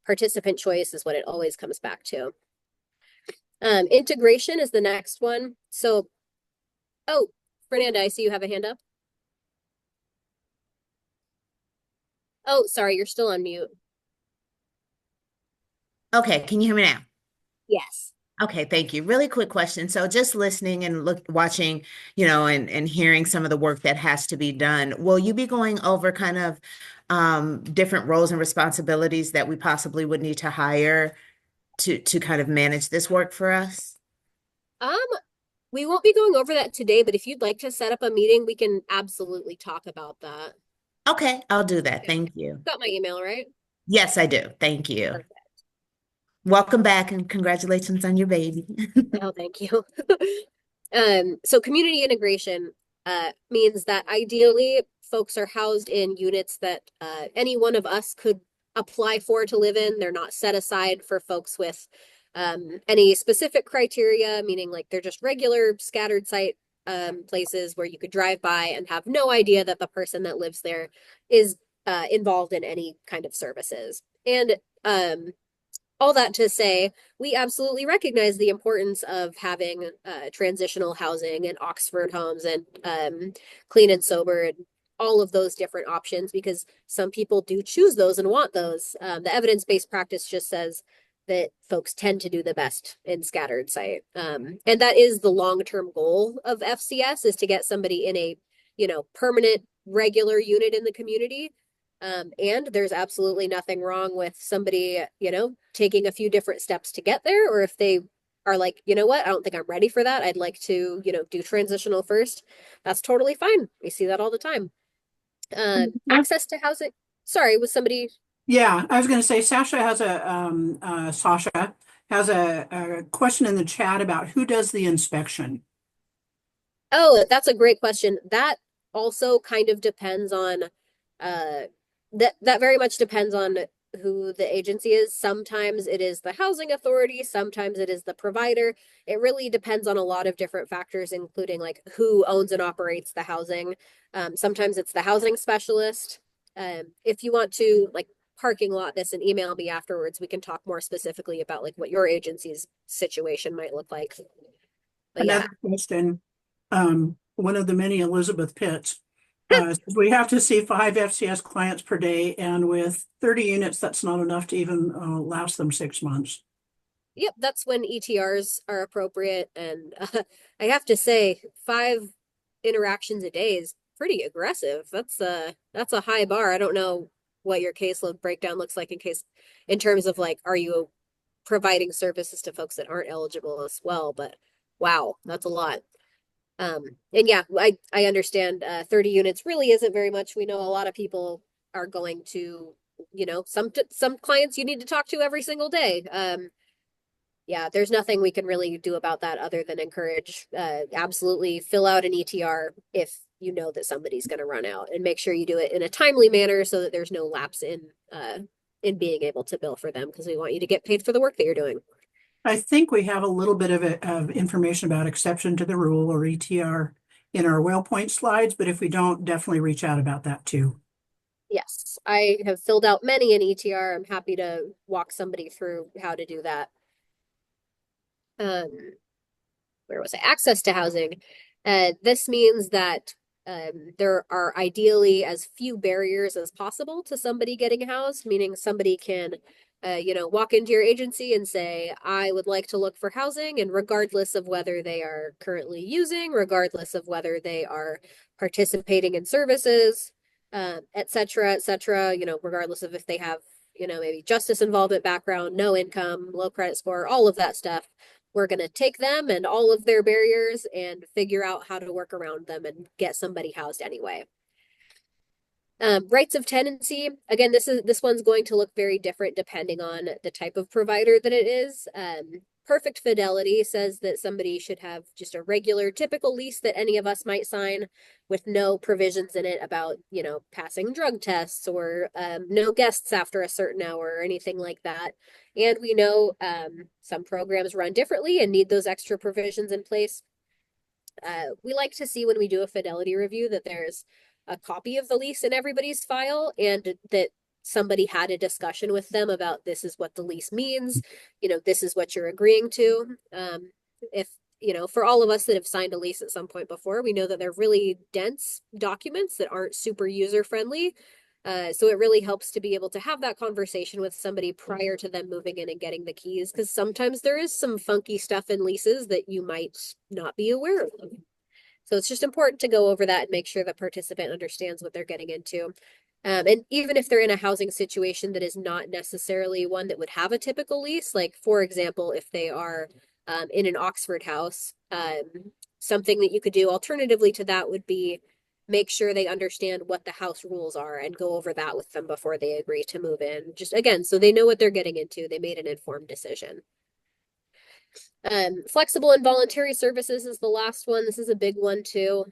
Participant choice is what it always comes back to. Integration is the next one. So, oh, Fernanda, I see you have a hand up. Oh, sorry, you're still on mute. Okay, can you hear me now? Yes. Okay, thank you. Really quick question. So just listening and watching, and hearing some of the work that has to be done, will you be going over kind of different roles and responsibilities that we possibly would need to hire to kind of manage this work for us? Um, we won't be going over that today, but if you'd like to set up a meeting, we can absolutely talk about that. Okay, I'll do that. Okay. Thank you. Got my email, right? Yes, I do. Thank you. Perfect. Welcome back and congratulations on your baby. Oh, thank you. So community integration means that ideally folks are housed in units that any one of us could apply for to live in. They're not set aside for folks with any specific criteria, meaning like they're just regular scattered site places where you could drive by and have no idea that the person that lives there is involved in any kind of services. And all that to say, we absolutely recognize the importance of having transitional housing and Oxford homes and clean and sober and all of those different options because some people do choose those and want those. The evidence-based practice just says that folks tend to do the best in scattered site. And that is the long-term goal of FCS is to get somebody in a, permanent regular unit in the community. And there's absolutely nothing wrong with somebody, taking a few different steps to get there, or if they are like, you know what, I don't think I'm ready for that. I'd like to, do transitional first. That's totally fine. We see that all the time. Access to housing. Sorry, was somebody? Yeah, I was going to say Sasha has a question in the chat about who does the inspection. Oh, that's a great question. That also kind of depends on, that very much depends on who the agency is. Sometimes it is the housing authority, sometimes it is the provider. It really depends on a lot of different factors, including like who owns and operates the housing. Sometimes it's the housing specialist. If you want to like parking lot this and email me afterwards, we can talk more specifically about like what your agency's situation might look like. But yeah. Another question, one of the many Elizabeth Pitts. We have to see 5 FCS clients per day, and with 30 units, that's not enough to even last them 6 months. Yep, that's when ETRs are appropriate. And I have to say, 5 interactions a day is pretty aggressive. That's a high bar. I don't know what your caseload breakdown looks like in terms of like, are you providing services to folks that aren't eligible as well? But wow, that's a lot. And yeah, I understand 30 units really isn't very much. We know a lot of people are going to, some clients you need to talk to every single day. Yeah, there's nothing we can really do about that other than encourage, absolutely fill out an ETR if you know that somebody's going to run out, and make sure you do it in a timely manner so that there's no lapse in being able to bill for them, because we want you to get paid for the work that you're doing. I think we have a little bit of information about exception to the rule or ETR in our Wellpoint slides, but if we don't, definitely reach out about that too. Yes, I have filled out many an ETR. I'm happy to walk somebody through how to do that. Where was I? Access to housing. This means that there are ideally as few barriers as possible to somebody getting housed, meaning somebody can walk into your agency and say, I would like to look for housing, and regardless of whether they are currently using, regardless of whether they are participating in services, et cetera, regardless of if they have, maybe justice involvement background, no income, low credit score, all of that stuff, we're going to take them and all of their barriers and figure out how to work around them and get somebody housed anyway. Rights of tenancy. Again, this one's going to look very different depending on the type of provider that it is. Perfect Fidelity says that somebody should have just a regular, typical lease that any of us might sign, with no provisions in it about, passing drug tests or no guests after a certain hour or anything like that. And we know some programs run differently and need those extra provisions in place. We like to see when we do a fidelity review that there's a copy of the lease in everybody's file, and that somebody had a discussion with them about this is what the lease means, this is what you're agreeing to. If, for all of us that have signed a lease at some point before, we know that they're really dense documents that aren't super user friendly. So it really helps to be able to have that conversation with somebody prior to them moving in and getting the keys, because sometimes there is some funky stuff in leases that you might not be aware of. So it's just important to go over that and make sure the participant understands what they're getting into. And even if they're in a housing situation that is not necessarily one that would have a typical lease, like for example, if they are in an Oxford house, something that you could do alternatively to that would be make sure they understand what the house rules are and go over that with them before they agree to move in. Just again, so they know what they're getting into. They made an informed decision. Flexible and voluntary services is the last one. This is a big one too.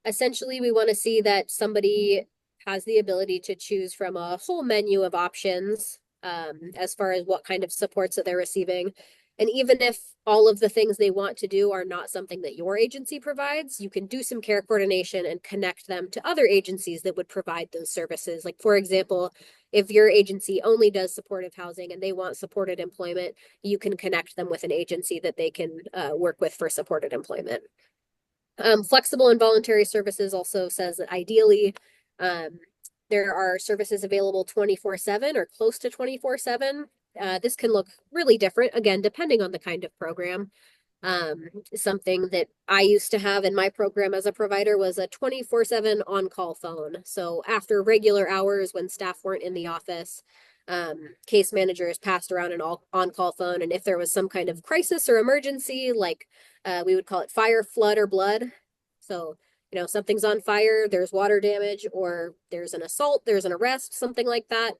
Essentially, we want to see that somebody has the ability to choose from a whole menu of options as far as what kind of supports that they're receiving. And even if all of the things they want to do are not something that your agency provides, you can do some care coordination and connect them to other agencies that would provide those services. Like, for example, if your agency only does supportive housing and they want supported employment, you can connect them with an agency that they can work with for supported employment. Flexible and voluntary services also says that ideally there are services available 24/7 or close to 24/7. This can look really different, again, depending on the kind of program. Something that I used to have in my program as a provider was a 24/7 on-call phone. So after regular hours when staff weren't in the office, case managers passed around an on-call phone. And if there was some kind of crisis or emergency, like we would call it fire, flood, or blood. So, something's on fire, there's water damage, or there's an assault, there's an arrest, something like that.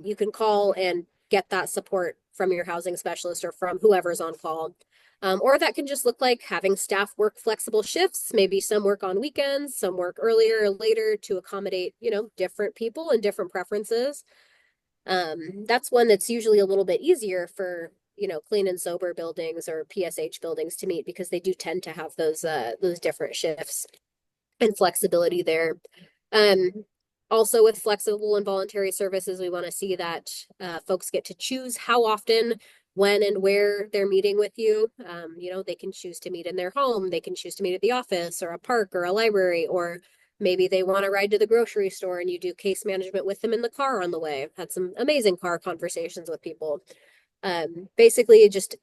You can call and get that support from your housing specialist or from whoever's on call. Or that can just look like having staff work flexible shifts. Maybe some work on weekends, some work earlier or later to accommodate, different people and different preferences. That's one that's usually a little bit easier for, clean and sober buildings or PSH buildings to meet, because they do tend to have those different shifts and flexibility there. Also with flexible and voluntary services, we want to see that folks get to choose how often, when, and where they're meeting with you. They can choose to meet in their home, they can choose to meet at the office or a park or a library, or maybe they want to ride to the grocery store and you do case management with them in the car on the way. I've had some amazing car conversations with people. Basically just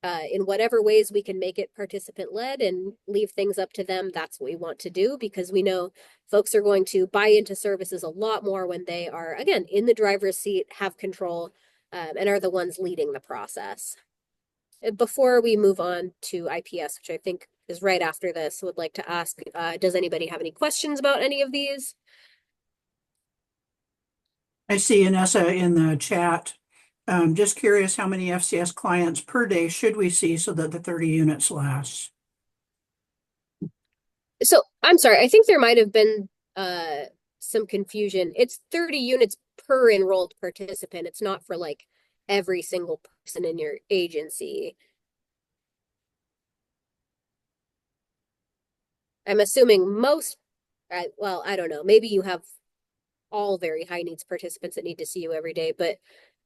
in whatever ways we can make it participant led and leave things up to them, that's what we want to do, because we know folks are going to buy into services a lot more when they are, again, in the driver's seat, have control, and are the ones leading the process. Before we move on to IPS, which I think is right after this, would like to ask, does anybody have any questions about any of these? I see Inessa in the chat. Just curious, how many FCS clients per day should we see so that the 30 units lasts? So I'm sorry, I think there might have been some confusion. It's 30 units per enrolled participant. It's not for like every single person in your agency. I'm assuming most, well, I don't know, maybe you have all very high needs participants that need to see you every day, but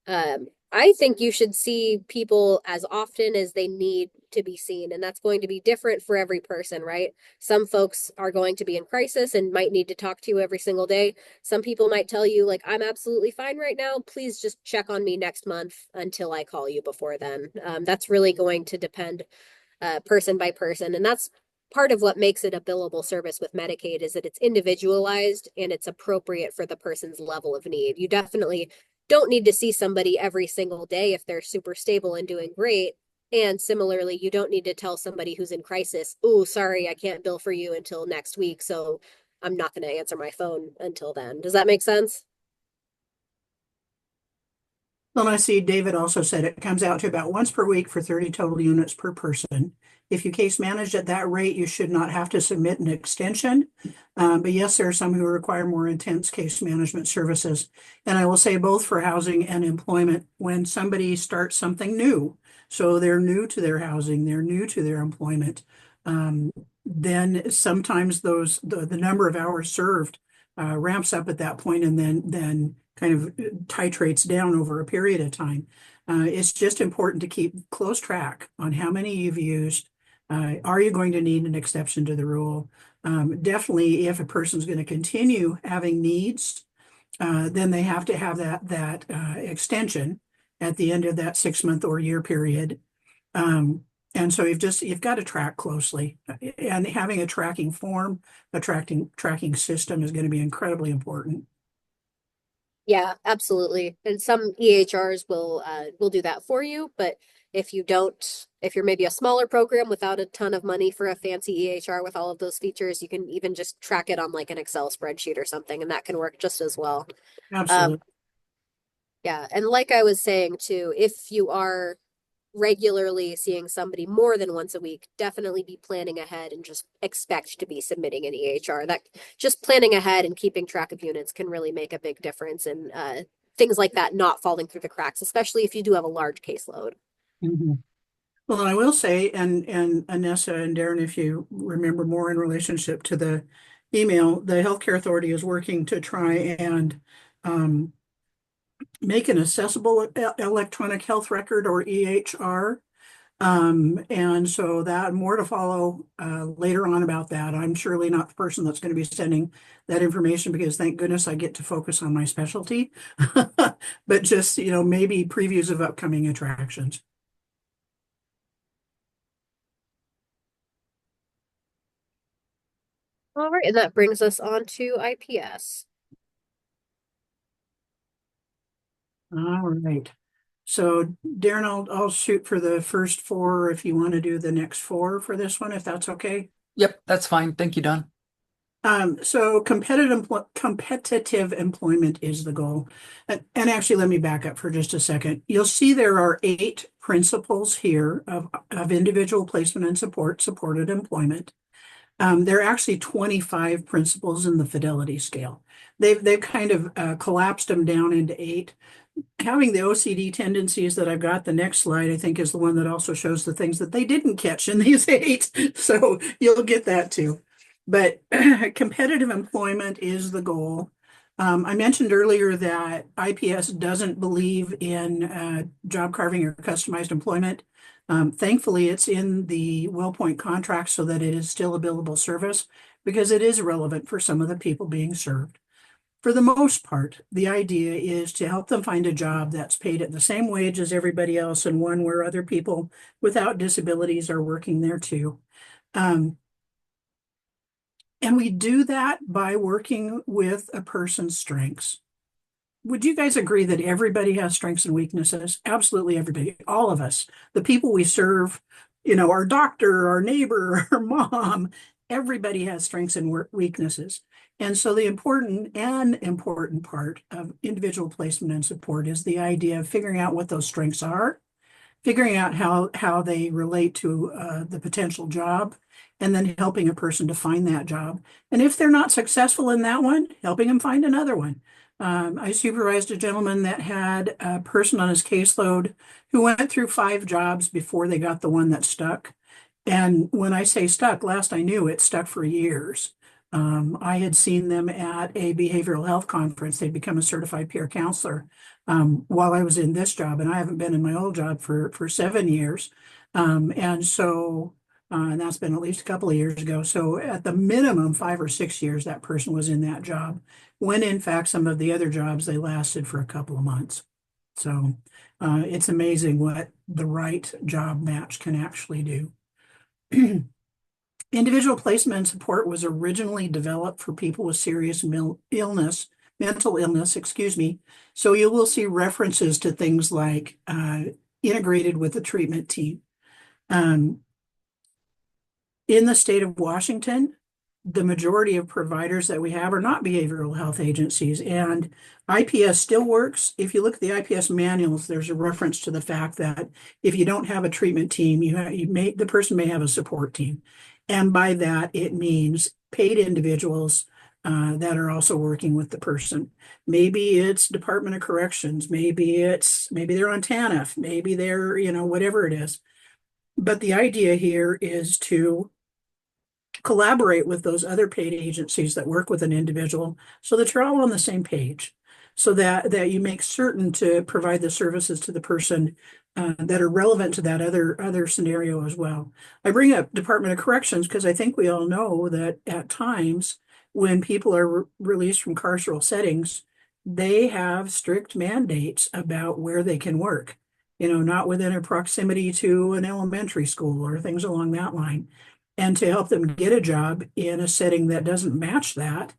I think you should see people as often as they need to be seen, and that's going to be different for every person, right? Some folks are going to be in crisis and might need to talk to you every single day. Some people might tell you, like, I'm absolutely fine right now. Please just check on me next month until I call you before then. That's really going to depend person by person, and that's part of what makes it a billable service with Medicaid, is that it's individualized and it's appropriate for the person's level of need. You definitely don't need to see somebody every single day if they're super stable and doing great. And similarly, you don't need to tell somebody who's in crisis, oh, sorry, I can't bill for you until next week, so I'm not going to answer my phone until then. Does that make sense? Well, I see David also said it comes out to about once per week for 30 total units per person. If you case manage at that rate, you should not have to submit an extension. But yes, there are some who require more intense case management services. And I will say both for housing and employment, when somebody starts something new, so they're new to their housing, they're new to their employment, then sometimes the number of hours served ramps up at that point, and then kind of titrates down over a period of time. It's just important to keep close track on how many you've used, Are you going to need an exception to the rule? Definitely, if a person's going to continue having needs, then they have to have that extension at the end of that 6 month or year period. And so you've got to track closely, and having a tracking form, a tracking system is going to be incredibly important. Yeah, absolutely. And some EHRs will do that for you, but if you don't, if you're maybe a smaller program without a ton of money for a fancy EHR with all of those features, you can even just track it on like an Excel spreadsheet or something, and that can work just as well. Absolutely. Yeah, and like I was saying too, if you are regularly seeing somebody more than once a week, definitely be planning ahead and just expect to be submitting an EHR. That just planning ahead and keeping track of units can really make a big difference in things like that not falling through the cracks, especially if you do have a large caseload. Mhm. Well, and I will say, and Anessa and Darren, if you remember more in relationship to the email, the Healthcare Authority is working to try and make an accessible electronic health record, or EHR. And so that more to follow later on about that. I'm surely not the person that's going to be sending that information, because thank goodness I get to focus on my specialty. But just, maybe previews of upcoming attractions. All right, and that brings us on to IPS. All right. So Darren, I'll shoot for the first four if you want to do the next four for this one, if that's okay. Yep, that's fine. Thank you, Don. So competitive employment is the goal. And actually, let me back up for just a second. You'll see there are 8 principles here of individual placement and supported employment. There are actually 25 principles in the fidelity scale. They've kind of collapsed them down into 8. Having the OCD tendencies that I've got, the next slide, I think, is the one that also shows the things that they didn't catch in these 8. So you'll get that too. But competitive employment is the goal. I mentioned earlier that IPS doesn't believe in job carving or customized employment. Thankfully, it's in the Wellpoint contract so that it is still a billable service, because it is relevant for some of the people being served. For the most part, the idea is to help them find a job that's paid at the same wage as everybody else, and one where other people without disabilities are working there too. And we do that by working with a person's strengths. Would you guys agree that everybody has strengths and weaknesses? Absolutely everybody, all of us. The people we serve, our doctor, our neighbor, our mom, everybody has strengths and weaknesses. And so the important part of individual placement and support is the idea of figuring out what those strengths are, figuring out how they relate to the potential job, and then helping a person to find that job. And if they're not successful in that one, helping them find another one. I supervised a gentleman that had a person on his caseload who went through 5 jobs before they got the one that stuck. And when I say stuck, last I knew it stuck for years. I had seen them at a behavioral health conference. They'd become a certified peer counselor while I was in this job, and I haven't been in my old job for 7 years. And so and that's been at least a couple of years ago. So at the minimum, 5 or 6 years, that person was in that job, when in fact, some of the other jobs, they lasted for a couple of months. So it's amazing what the right job match can actually do. Individual placement and support was originally developed for people with serious mental illness, So you will see references to things like integrated with the treatment team. In the state of Washington, the majority of providers that we have are not behavioral health agencies, and IPS still works. If you look at the IPS manuals, there's a reference to the fact that if you don't have a treatment team, the person may have a support team. And by that, it means paid individuals that are also working with the person. Maybe it's Department of Corrections, maybe they're on TANF, maybe they're, whatever it is. But the idea here is to collaborate with those other paid agencies that work with an individual so that you're all on the same page, so that you make certain to provide the services to the person that are relevant to that other scenario as well. I bring up Department of Corrections because I think we all know that at times when people are released from carceral settings, they have strict mandates about where they can work, not within a proximity to an elementary school or things along that line. And to help them get a job in a setting that doesn't match that,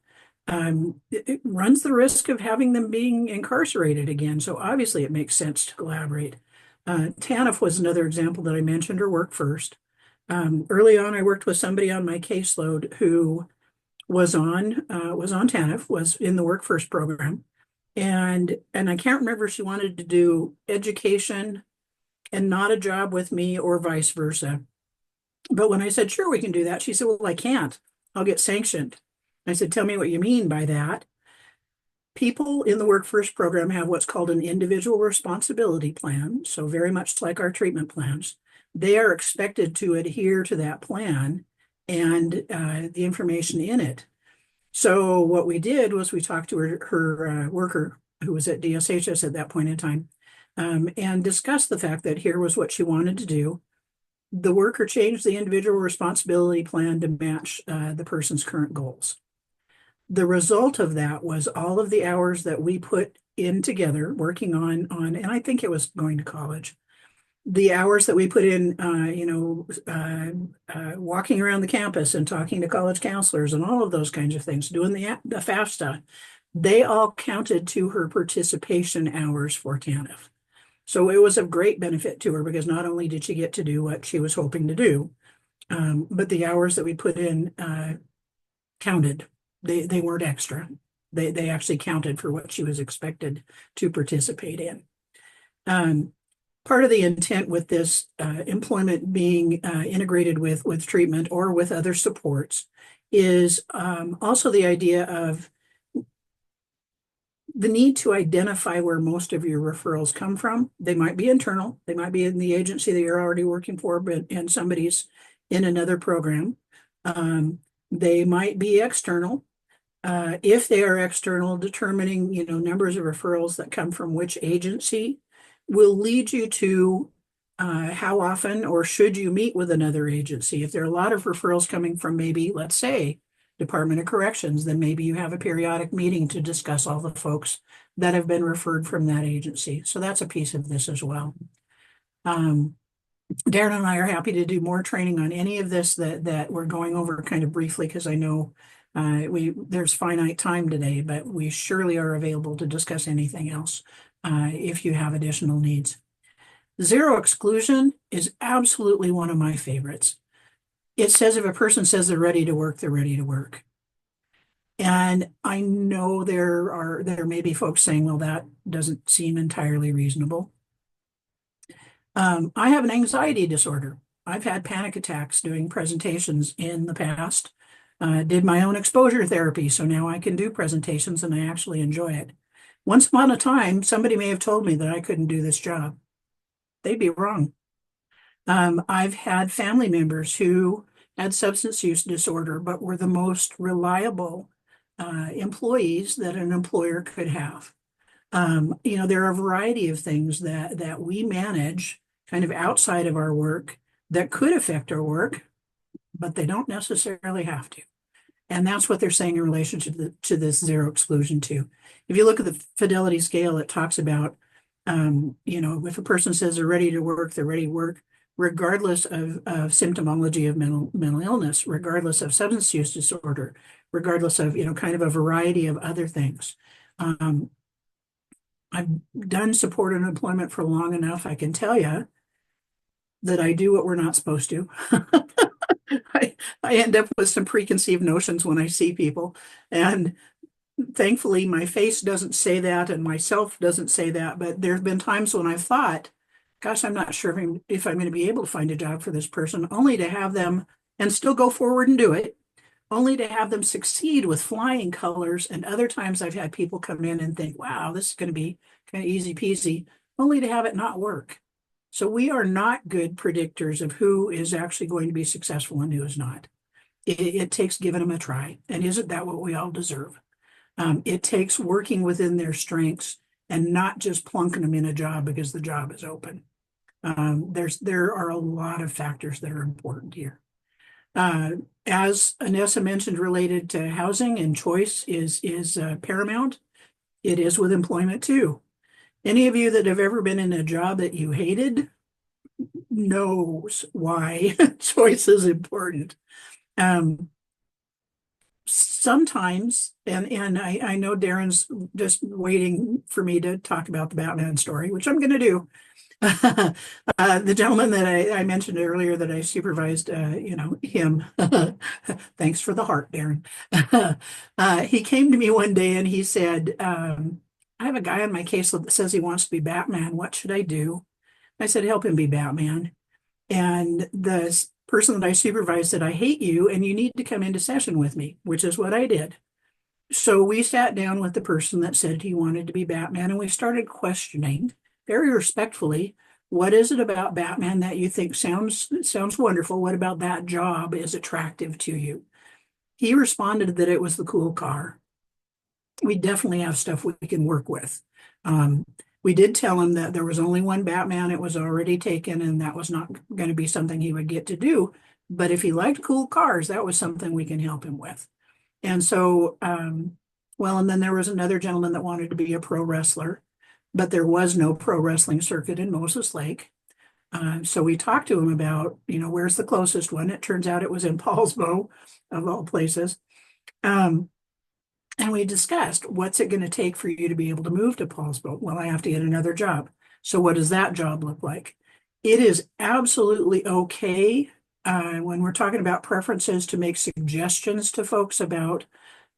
it runs the risk of having them being incarcerated again. So obviously it makes sense to collaborate. TANF was another example that I mentioned, or Work First. Early on, I worked with somebody on my caseload who was on TANF, was in the Work First program. And I can't remember if she wanted to do education and not a job with me or vice versa. But when I said, sure, we can do that, she said, well, I can't. I'll get sanctioned. I said, tell me what you mean by that. People in the Work First program have what's called an individual responsibility plan. So very much like our treatment plans, they are expected to adhere to that plan and the information in it. So what we did was we talked to her worker who was at DSHS at that point in time, and discussed the fact that here was what she wanted to do. The worker changed the individual responsibility plan to match the person's current goals. The result of that was all of the hours that we put in together working on, and I think it was going to college, the hours that we put in, walking around the campus and talking to college counselors and all of those kinds of things, doing the FAFSA, they all counted to her participation hours for TANF. So it was of great benefit to her because not only did she get to do what she was hoping to do, but the hours that we put in counted. They weren't extra. They actually counted for what she was expected to participate in. Part of the intent with this employment being integrated with treatment or with other supports is also the idea of the need to identify where most of your referrals come from. They might be internal. They might be in the agency that you're already working for, and somebody's in another program. They might be external. If they are external, determining, numbers of referrals that come from which agency will lead you to how often or should you meet with another agency. If there are a lot of referrals coming from maybe, let's say, Department of Corrections, then maybe you have a periodic meeting to discuss all the folks that have been referred from that agency. So that's a piece of this as well. Darren and I are happy to do more training on any of this that we're going over kind of briefly, because I know there's finite time today, but we surely are available to discuss anything else if you have additional needs. Zero exclusion is absolutely one of my favorites. It says if a person says they're ready to work, they're ready to work. And I know there may be folks saying, well, that doesn't seem entirely reasonable. I have an anxiety disorder. I've had panic attacks doing presentations in the past. Did my own exposure therapy, so now I can do presentations and I actually enjoy it. Once upon a time, somebody may have told me that I couldn't do this job. They'd be wrong. I've had family members who had substance use disorder, but were the most reliable employees that an employer could have. There are a variety of things that we manage kind of outside of our work that could affect our work, but they don't necessarily have to. And that's what they're saying in relation to this zero exclusion too. If you look at the fidelity scale, it talks about, if a person says they're ready to work, they're ready to work, regardless of symptomology of mental illness, regardless of substance use disorder, regardless of, kind of a variety of other things. I've done support and employment for long enough. I can tell you that I do what we're not supposed to. I end up with some preconceived notions when I see people, and thankfully my face doesn't say that and myself doesn't say that, but there have been times when I've thought, gosh, I'm not sure if I'm going to be able to find a job for this person, only to have them, and still go forward and do it, only to have them succeed with flying colors. And other times I've had people come in and think, wow, this is going to be kind of easy peasy, only to have it not work. So we are not good predictors of who is actually going to be successful and who is not. It takes giving them a try. And isn't that what we all deserve? It takes working within their strengths and not just plunking them in a job because the job is open. There are a lot of factors that are important here. As Anessa mentioned, related to housing and choice is paramount. It is with employment too. Any of you that have ever been in a job that you hated knows why choice is important. Sometimes, and I know Darren's just waiting for me to talk about the Batman story, which I'm going to do. The gentleman that I mentioned earlier that I supervised, him, thanks for the heart, Darren. He came to me one day and he said, I have a guy on my caseload that says he wants to be Batman. What should I do? I said, help him be Batman. And the person that I supervised said, I hate you and you need to come into session with me, which is what I did. So we sat down with the person that said he wanted to be Batman and we started questioning very respectfully, what is it about Batman that you think sounds wonderful? What about that job is attractive to you? He responded that it was the cool car. We definitely have stuff we can work with. We did tell him that there was only one Batman. It was already taken and that was not going to be something he would get to do. But if he liked cool cars, that was something we can help him with. And so, and then there was another gentleman that wanted to be a pro wrestler, but there was no pro wrestling circuit in Moses Lake. So we talked to him about, where's the closest one? It turns out it was in Paulsbo, of all places. And we discussed, what's it going to take for you to be able to move to Paulsbo? Well, I have to get another job. So what does that job look like? It is absolutely okay when we're talking about preferences to make suggestions to folks about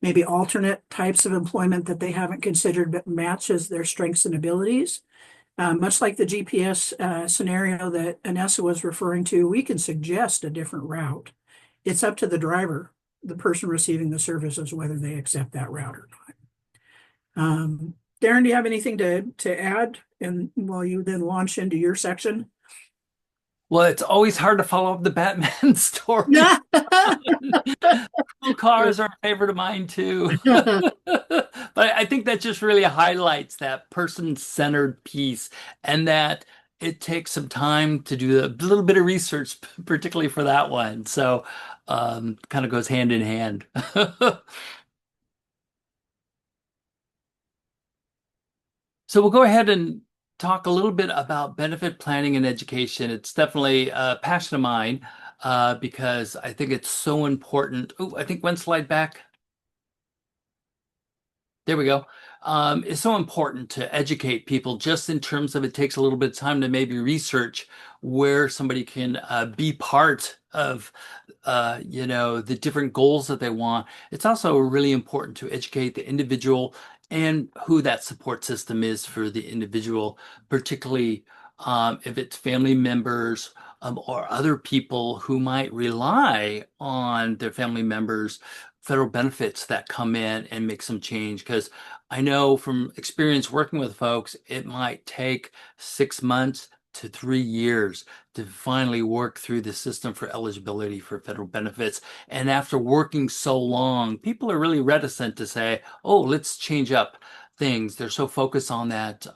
maybe alternate types of employment that they haven't considered but matches their strengths and abilities. Much like the GPS scenario that Anessa was referring to, we can suggest a different route. It's up to the driver, the person receiving the services, whether they accept that route or not. Darren, do you have anything to add? And while you then launch into your section? Well, it's always hard to follow up the Batman story. Cool cars are a favorite of mine too. But I think that just really highlights that person-centered piece and that it takes some time to do a little bit of research, particularly for that one. So kind of goes hand in hand. So we'll go ahead and talk a little bit about benefit planning and education. It's definitely a passion of mine because I think it's so important. Oh, I think one slide back. There we go. It's so important to educate people just in terms of it takes a little bit of time to maybe research where somebody can be part of the different goals that they want. It's also really important to educate the individual and who that support system is for the individual, particularly if it's family members or other people who might rely on their family members' federal benefits that come in and make some change. Because I know from experience working with folks, it might take 6 months to 3 years to finally work through the system for eligibility for federal benefits. And after working so long, people are really reticent to say, oh, let's change up things. They're so focused on that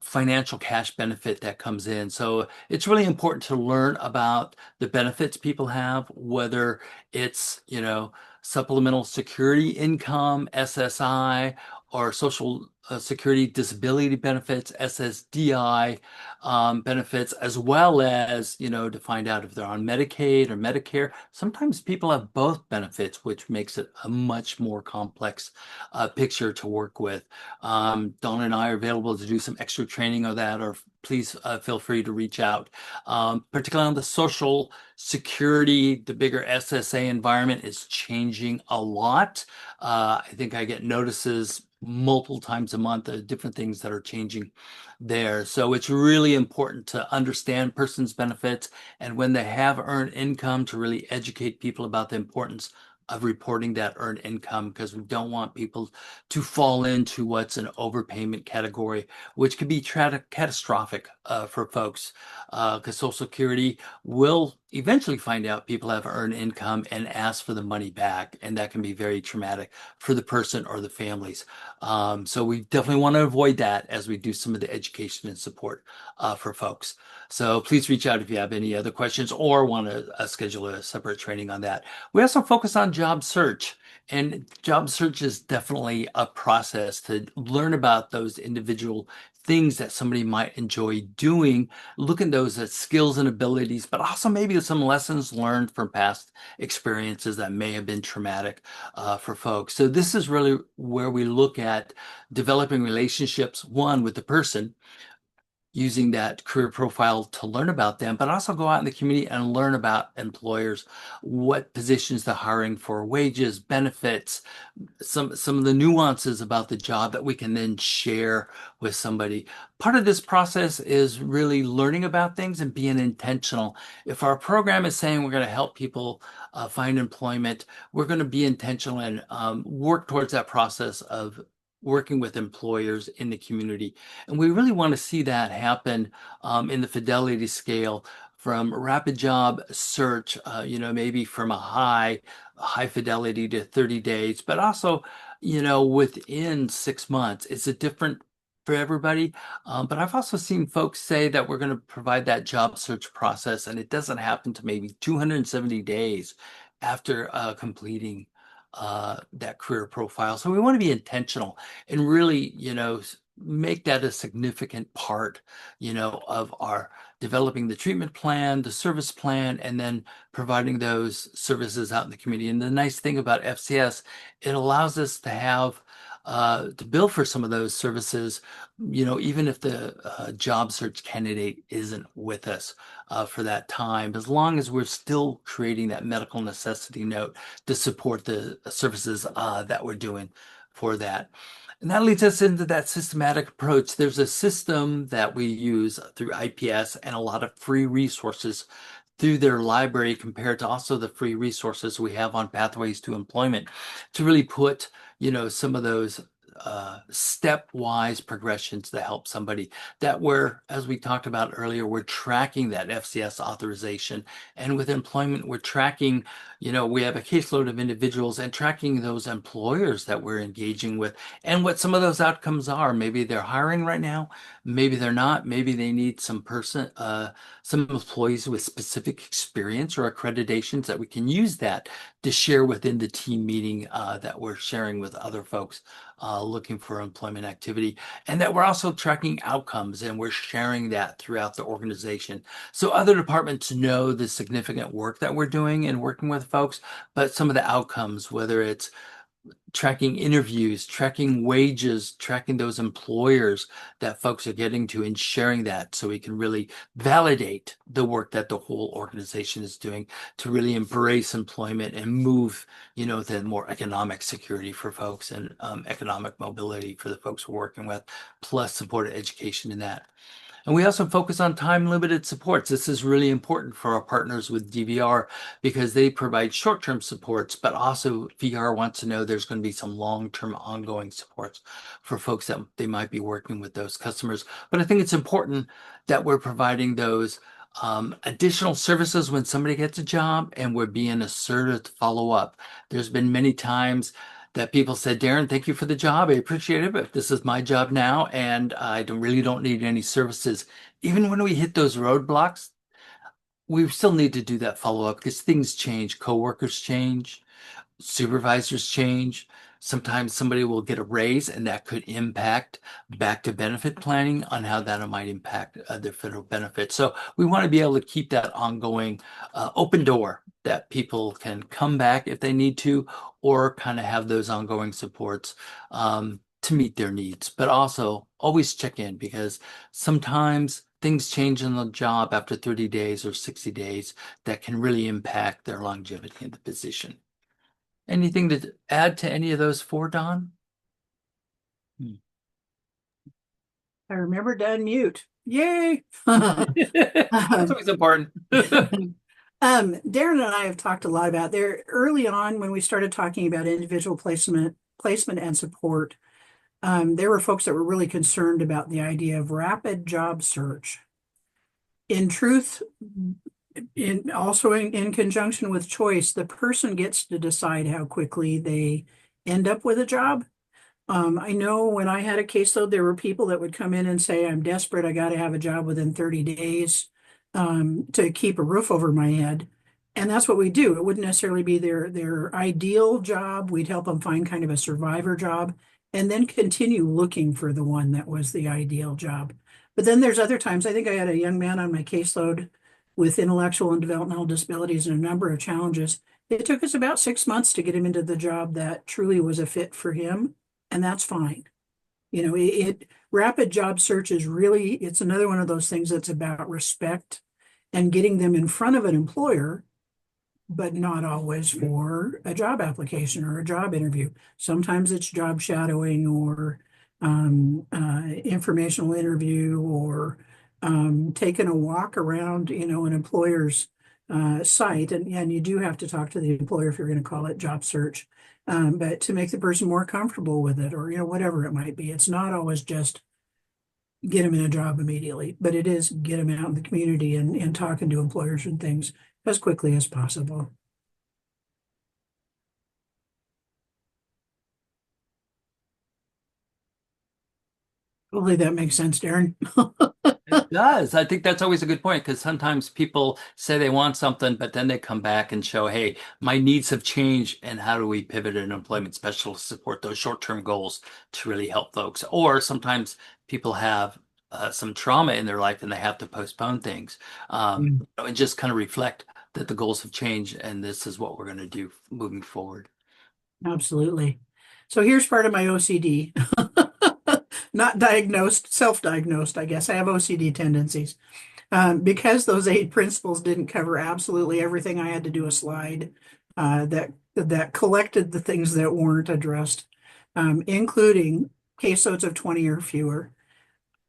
financial cash benefit that comes in. So it's really important to learn about the benefits people have, whether it's, supplemental security income, SSI, or social security disability benefits, SSDI benefits, as well as, to find out if they're on Medicaid or Medicare. Sometimes people have both benefits, which makes it a much more complex picture to work with. Dawn and I are available to do some extra training of that, or please feel free to reach out. Particularly on the social security, the bigger SSA environment is changing a lot. I think I get notices multiple times a month of different things that are changing there. So it's really important to understand persons' benefits and when they have earned income to really educate people about the importance of reporting that earned income, because we don't want people to fall into what's an overpayment category, which could be catastrophic for folks, because Social Security will eventually find out people have earned income and ask for the money back, and that can be very traumatic for the person or the families. So we definitely want to avoid that as we do some of the education and support for folks. So please reach out if you have any other questions or want to schedule a separate training on that. We also focus on job search, and job search is definitely a process to learn about those individual things that somebody might enjoy doing, look at those as skills and abilities, but also maybe some lessons learned from past experiences that may have been traumatic for folks. So this is really where we look at developing relationships, one, with the person, using that career profile to learn about them, but also go out in the community and learn about employers, what positions they're hiring for, wages, benefits, some of the nuances about the job that we can then share with somebody. Part of this process is really learning about things and being intentional. If our program is saying we're going to help people find employment, we're going to be intentional and work towards that process of working with employers in the community. And we really want to see that happen in the fidelity scale from rapid job search, maybe from a high fidelity to 30 days, but also, within 6 months. It's a different for everybody. But I've also seen folks say that we're going to provide that job search process, and it doesn't happen to maybe 270 days after completing that career profile. So we want to be intentional and really, make that a significant part, of our developing the treatment plan, the service plan, and then providing those services out in the community. And the nice thing about FCS, it allows us to have to bill for some of those services, even if the job search candidate isn't with us for that time, as long as we're still creating that medical necessity note to support the services that we're doing for that. And that leads us into that systematic approach. There's a system that we use through IPS and a lot of free resources through their library compared to also the free resources we have on Pathways to Employment to really put, some of those stepwise progressions to help somebody that as we talked about earlier, we're tracking that FCS authorization. And with employment, we're tracking, we have a caseload of individuals and tracking those employers that we're engaging with and what some of those outcomes are. Maybe they're hiring right now, maybe they're not, maybe they need some employees with specific experience or accreditations that we can use that to share within the team meeting that we're sharing with other folks looking for employment activity, and that we're also tracking outcomes and we're sharing that throughout the organization. So other departments know the significant work that we're doing and working with folks, but some of the outcomes, whether it's tracking interviews, tracking wages, tracking those employers that folks are getting to and sharing that so we can really validate the work that the whole organization is doing to really embrace employment and move, to more economic security for folks and economic mobility for the folks we're working with, plus supported education in that. And we also focus on time-limited supports. This is really important for our partners with DVR because they provide short-term supports, but also VR wants to know there's going to be some long-term ongoing supports for folks that they might be working with those customers. But I think it's important that we're providing those additional services when somebody gets a job, and we're being assertive to follow up. There's been many times that people said, Darren, thank you for the job. I appreciate it, but this is my job now, and I really don't need any services. Even when we hit those roadblocks, we still need to do that follow-up because things change. Coworkers change, supervisors change. Sometimes somebody will get a raise, and that could impact back to benefit planning on how that might impact their federal benefits. So we want to be able to keep that ongoing open door that people can come back if they need to, or kind of have those ongoing supports to meet their needs, but also always check in because sometimes things change in the job after 30 days or 60 days that can really impact their longevity in the position. Anything to add to any of those four, Don? I remember to unmute. Yay! That's always important. Darren and I have talked a lot about there early on when we started talking about individual placement and support. There were folks that were really concerned about the idea of rapid job search. In truth, in conjunction with choice, the person gets to decide how quickly they end up with a job. I know when I had a caseload, there were people that would come in and say, I'm desperate, I got to have a job within 30 days to keep a roof over my head. And that's what we do. It wouldn't necessarily be their ideal job. We'd help them find kind of a survivor job and then continue looking for the one that was the ideal job. But then there's other times, I think I had a young man on my caseload with intellectual and developmental disabilities and a number of challenges. It took us about 6 months to get him into the job that truly was a fit for him, and that's fine. You know, rapid job search is really, it's another one of those things that's about respect and getting them in front of an employer, but not always for a job application or a job interview. Sometimes it's job shadowing or informational interview or taking a walk around, you know, an employer's site. And you do have to talk to the employer if you're going to call it job search. But to make the person more comfortable with it or, you know, whatever it might be. It's not always just get them in a job immediately, but it is get them out in the community and talking to employers and things as quickly as possible. Hopefully that makes sense, Darren. It does. I think that's always a good point because sometimes people say they want something, but then they come back and show, hey, my needs have changed, and how do we pivot an employment specialist to support those short-term goals to really help folks? Or sometimes people have some trauma in their life and they have to postpone things and just kind of reflect that the goals have changed and this is what we're going to do moving forward. Absolutely. So here's part of my OCD. Not diagnosed, self-diagnosed, I guess. I have OCD tendencies. Because those 8 principles didn't cover absolutely everything, I had to do a slide that collected the things that weren't addressed, including caseloads of 20 or fewer.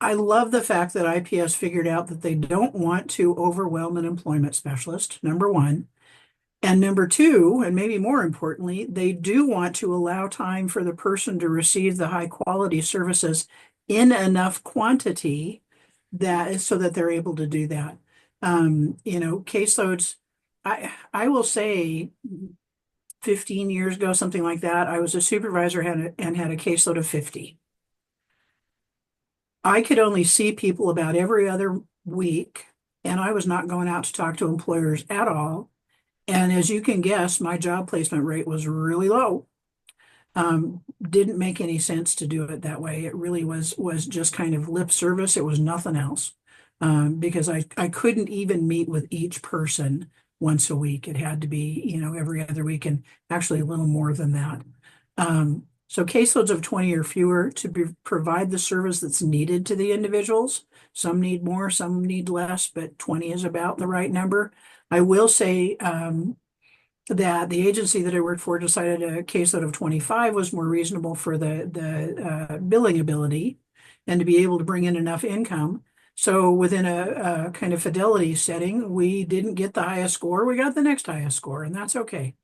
I love the fact that IPS figured out that they don't want to overwhelm an employment specialist, number one. And number two, and maybe more importantly, they do want to allow time for the person to receive the high quality services in enough quantity that is so that they're able to do that. You know, caseloads, I will say 15 years ago, something like that, I was a supervisor and had a caseload of 50. I could only see people about every other week, and I was not going out to talk to employers at all. And as you can guess, my job placement rate was really low. Didn't make any sense to do it that way. It really was just kind of lip service. It was nothing else. Because I couldn't even meet with each person once a week. It had to be, you know, every other week and actually a little more than that. So caseloads of 20 or fewer to provide the service that's needed to the individuals. Some need more, some need less, but 20 is about the right number. I will say that the agency that I worked for decided a caseload of 25 was more reasonable for the billing ability and to be able to bring in enough income. So within a kind of fidelity setting, we didn't get the highest score. We got the next highest score, and that's okay.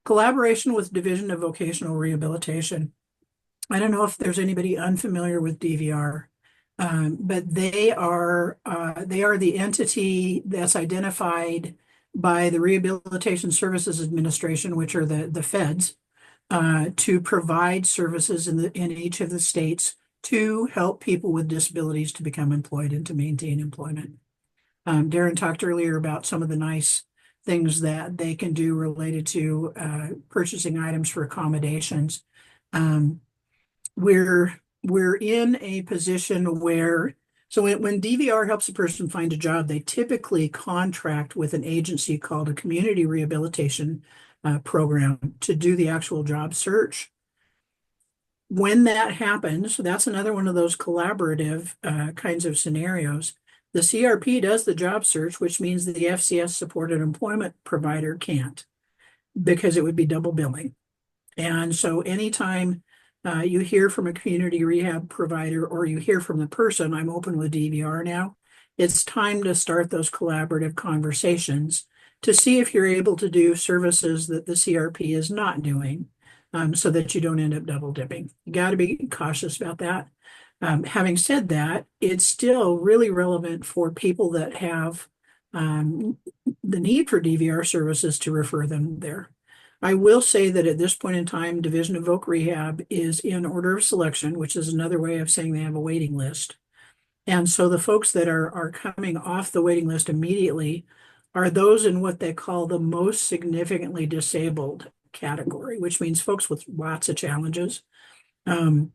Collaboration with Division of Vocational Rehabilitation. I don't know if there's anybody unfamiliar with DVR. But they are the entity that's identified by the Rehabilitation Services Administration, which are the feds, to provide services in each of the states to help people with disabilities to become employed and to maintain employment. Darren talked earlier about some of the nice things that they can do related to purchasing items for accommodations. We're in a position where, so when DVR helps a person find a job, they typically contract with an agency called a community rehabilitation program to do the actual job search. When that happens, that's another one of those collaborative kinds of scenarios. The CRP does the job search, which means that the FCS supported employment provider can't, because it would be double billing. And so anytime you hear from a community rehab provider or you hear from the person, I'm open with DVR now, it's time to start those collaborative conversations to see if you're able to do services that the CRP is not doing, so that you don't end up double dipping. You got to be cautious about that. Having said that, it's still really relevant for people that have the need for DVR services to refer them there. I will say that at this point in time, Division of Voc Rehab is in order of selection, which is another way of saying they have a waiting list. And so the folks that are coming off the waiting list immediately are those in what they call the most significantly disabled category, which means folks with lots of challenges. If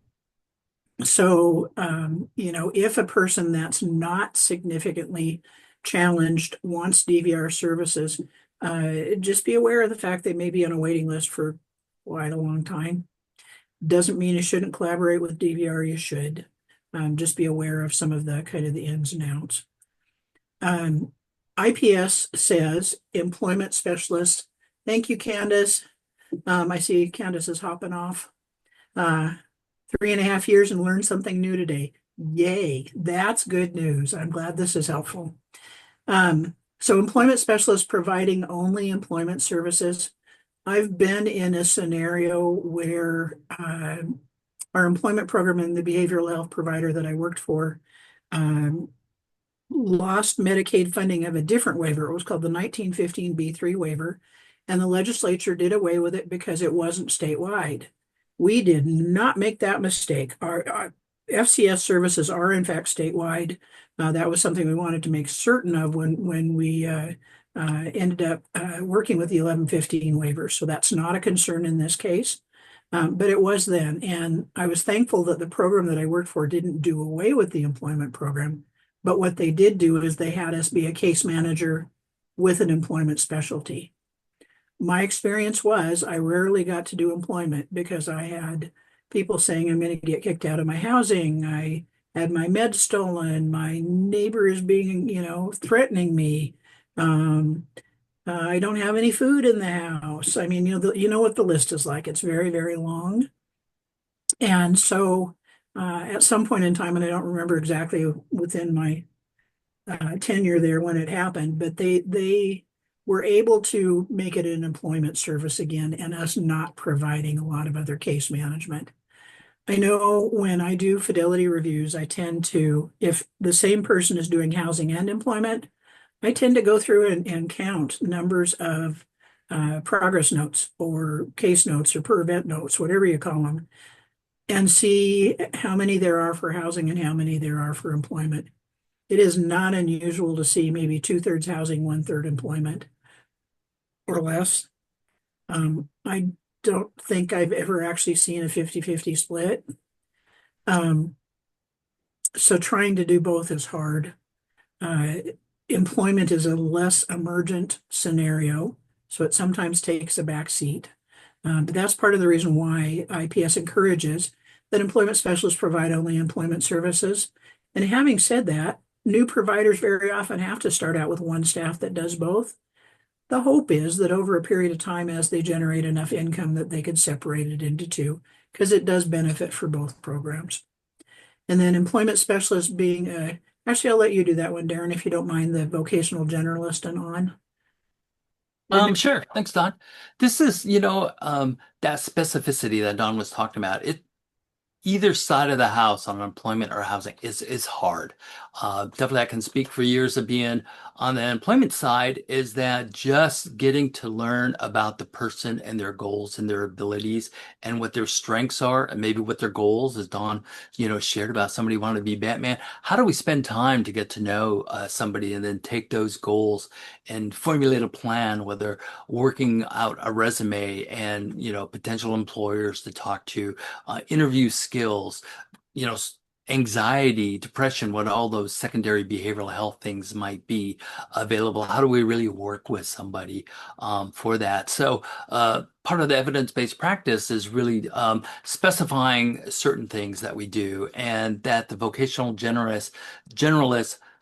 a person that's not significantly challenged wants DVR services, just be aware of the fact they may be on a waiting list for quite a long time. Doesn't mean you shouldn't collaborate with DVR, you should. Just be aware of some of the kind of the ins and outs. IPS says employment specialist. Thank you, Candace. I see Candace is hopping off. 3.5 years and learned something new today. Yay, that's good news. I'm glad this is helpful. So employment specialists providing only employment services. I've been in a scenario where our employment program and the behavioral health provider that I worked for lost Medicaid funding of a different waiver. It was called the 1915 B3 waiver, and the legislature did away with it because it wasn't statewide. We did not make that mistake. Our FCS services are in fact statewide. That was something we wanted to make certain of when we ended up working with the 1115 waiver. So that's not a concern in this case, but it was then. And I was thankful that the program that I worked for didn't do away with the employment program. But what they did do is they had us be a case manager with an employment specialty. My experience was I rarely got to do employment because I had people saying I'm going to get kicked out of my housing. I had my meds stolen. My neighbor is being, threatening me. I don't have any food in the house. I mean, you know what the list is like. It's very, very long. And so at some point in time, and I don't remember exactly within my tenure there when it happened, but they were able to make it an employment service again and us not providing a lot of other case management. I know when I do fidelity reviews, I tend to, if the same person is doing housing and employment, I tend to go through and count numbers of progress notes or case notes or per event notes, whatever you call them, and see how many there are for housing and how many there are for employment. It is not unusual to see maybe 2/3 housing, 1/3 employment or less. I don't think I've ever actually seen a 50-50 split. So trying to do both is hard. Employment is a less emergent scenario, so it sometimes takes a back seat. But that's part of the reason why IPS encourages that employment specialists provide only employment services. And having said that, new providers very often have to start out with one staff that does both. The hope is that over a period of time, as they generate enough income, that they could separate it into two, because it does benefit for both programs. And then employment specialists being actually, I'll let you do that one, Darren, if you don't mind, the vocational generalist and on. Sure. Thanks, Don. This is, that specificity that Don was talking about. Either side of the house on employment or housing is hard. Definitely I can speak for years of being on the employment side, is that just getting to learn about the person and their goals and their abilities and what their strengths are and maybe what their goals, as Don, shared about somebody wanting to be Batman. How do we spend time to get to know somebody and then take those goals and formulate a plan, whether working out a resume and, potential employers to talk to, interview skills, anxiety, depression, what all those secondary behavioral health things might be available. How do we really work with somebody for that? So part of the evidence-based practice is really specifying certain things that we do, and that the vocational generalists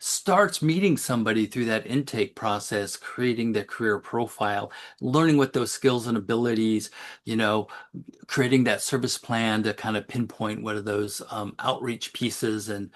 starts meeting somebody through that intake process, creating their career profile, learning what those skills and abilities, you know, creating that service plan to kind of pinpoint what are those outreach pieces and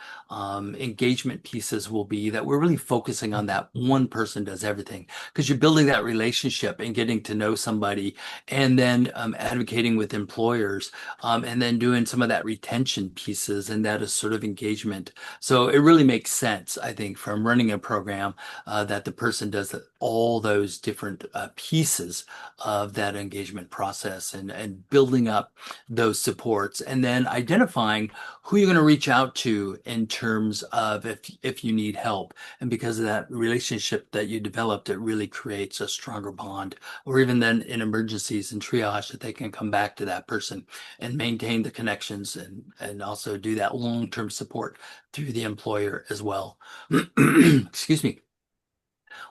engagement pieces will be, that we're really focusing on that one person does everything, because you're building that relationship and getting to know somebody, and then advocating with employers, and then doing some of that retention pieces and that is sort of engagement. So it really makes sense, I think, from running a program that the person does all those different pieces of that engagement process, and building up those supports, and then identifying who you're going to reach out to in terms of if you need help. And because of that relationship that you developed, it really creates a stronger bond, or even then in emergencies and triage, that they can come back to that person and maintain the connections, and also do that long-term support through the employer as well. Excuse me.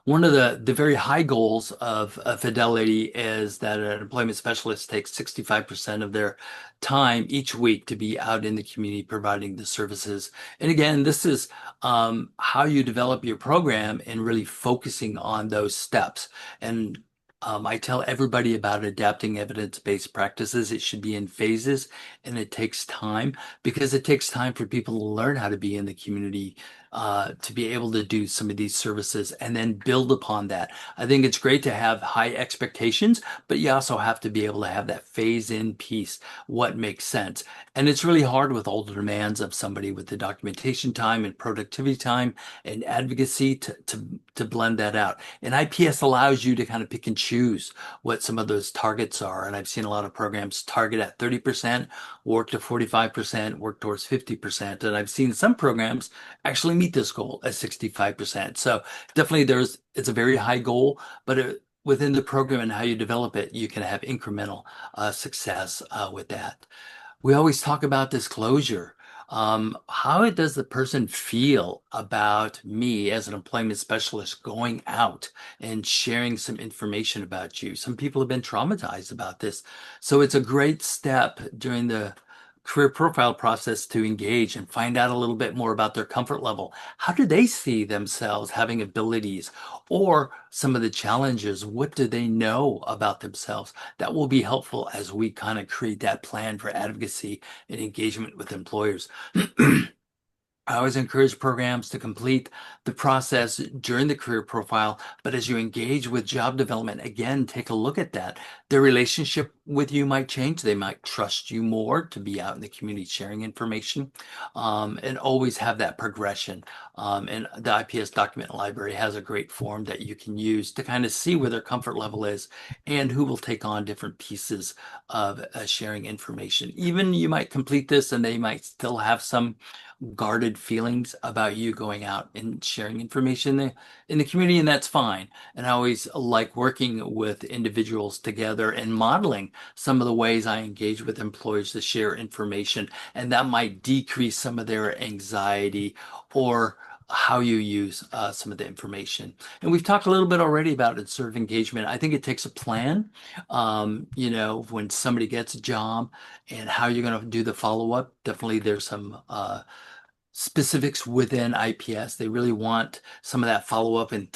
One of the very high goals of Fidelity is that an employment specialist takes 65% of their time each week to be out in the community providing the services. And again, this is how you develop your program and really focusing on those steps. And I tell everybody about adapting evidence-based practices. It should be in phases, and it takes time, because it takes time for people to learn how to be in the community, to be able to do some of these services and then build upon that. I think it's great to have high expectations, but you also have to be able to have that phase in piece, what makes sense. And it's really hard with all the demands of somebody with the documentation time and productivity time and advocacy to blend that out. And IPS allows you to kind of pick and choose what some of those targets are. And I've seen a lot of programs target at 30%, work to 45%, work towards 50%. And I've seen some programs actually meet this goal at 65%. So definitely it's a very high goal, but within the program and how you develop it, you can have incremental success with that. We always talk about disclosure. How does the person feel about me as an employment specialist going out and sharing some information about you? Some people have been traumatized about this. So it's a great step during the career profile process to engage and find out a little bit more about their comfort level. How do they see themselves having abilities, or some of the challenges? What do they know about themselves? That will be helpful as we kind of create that plan for advocacy and engagement with employers. I always encourage programs to complete the process during the career profile, but as you engage with job development, again, take a look at that. Their relationship with you might change. They might trust you more to be out in the community sharing information, and always have that progression. And the IPS document library has a great form that you can use to kind of see where their comfort level is and who will take on different pieces of sharing information. Even you might complete this and they might still have some guarded feelings about you going out and sharing information in the community, and that's fine. And I always like working with individuals together and modeling some of the ways I engage with employers to share information, and that might decrease some of their anxiety or how you use some of the information. And we've talked a little bit already about it, sort of engagement. I think it takes a plan, when somebody gets a job and how you're going to do the follow-up. Definitely there's some specifics within IPS. They really want some of that follow-up, and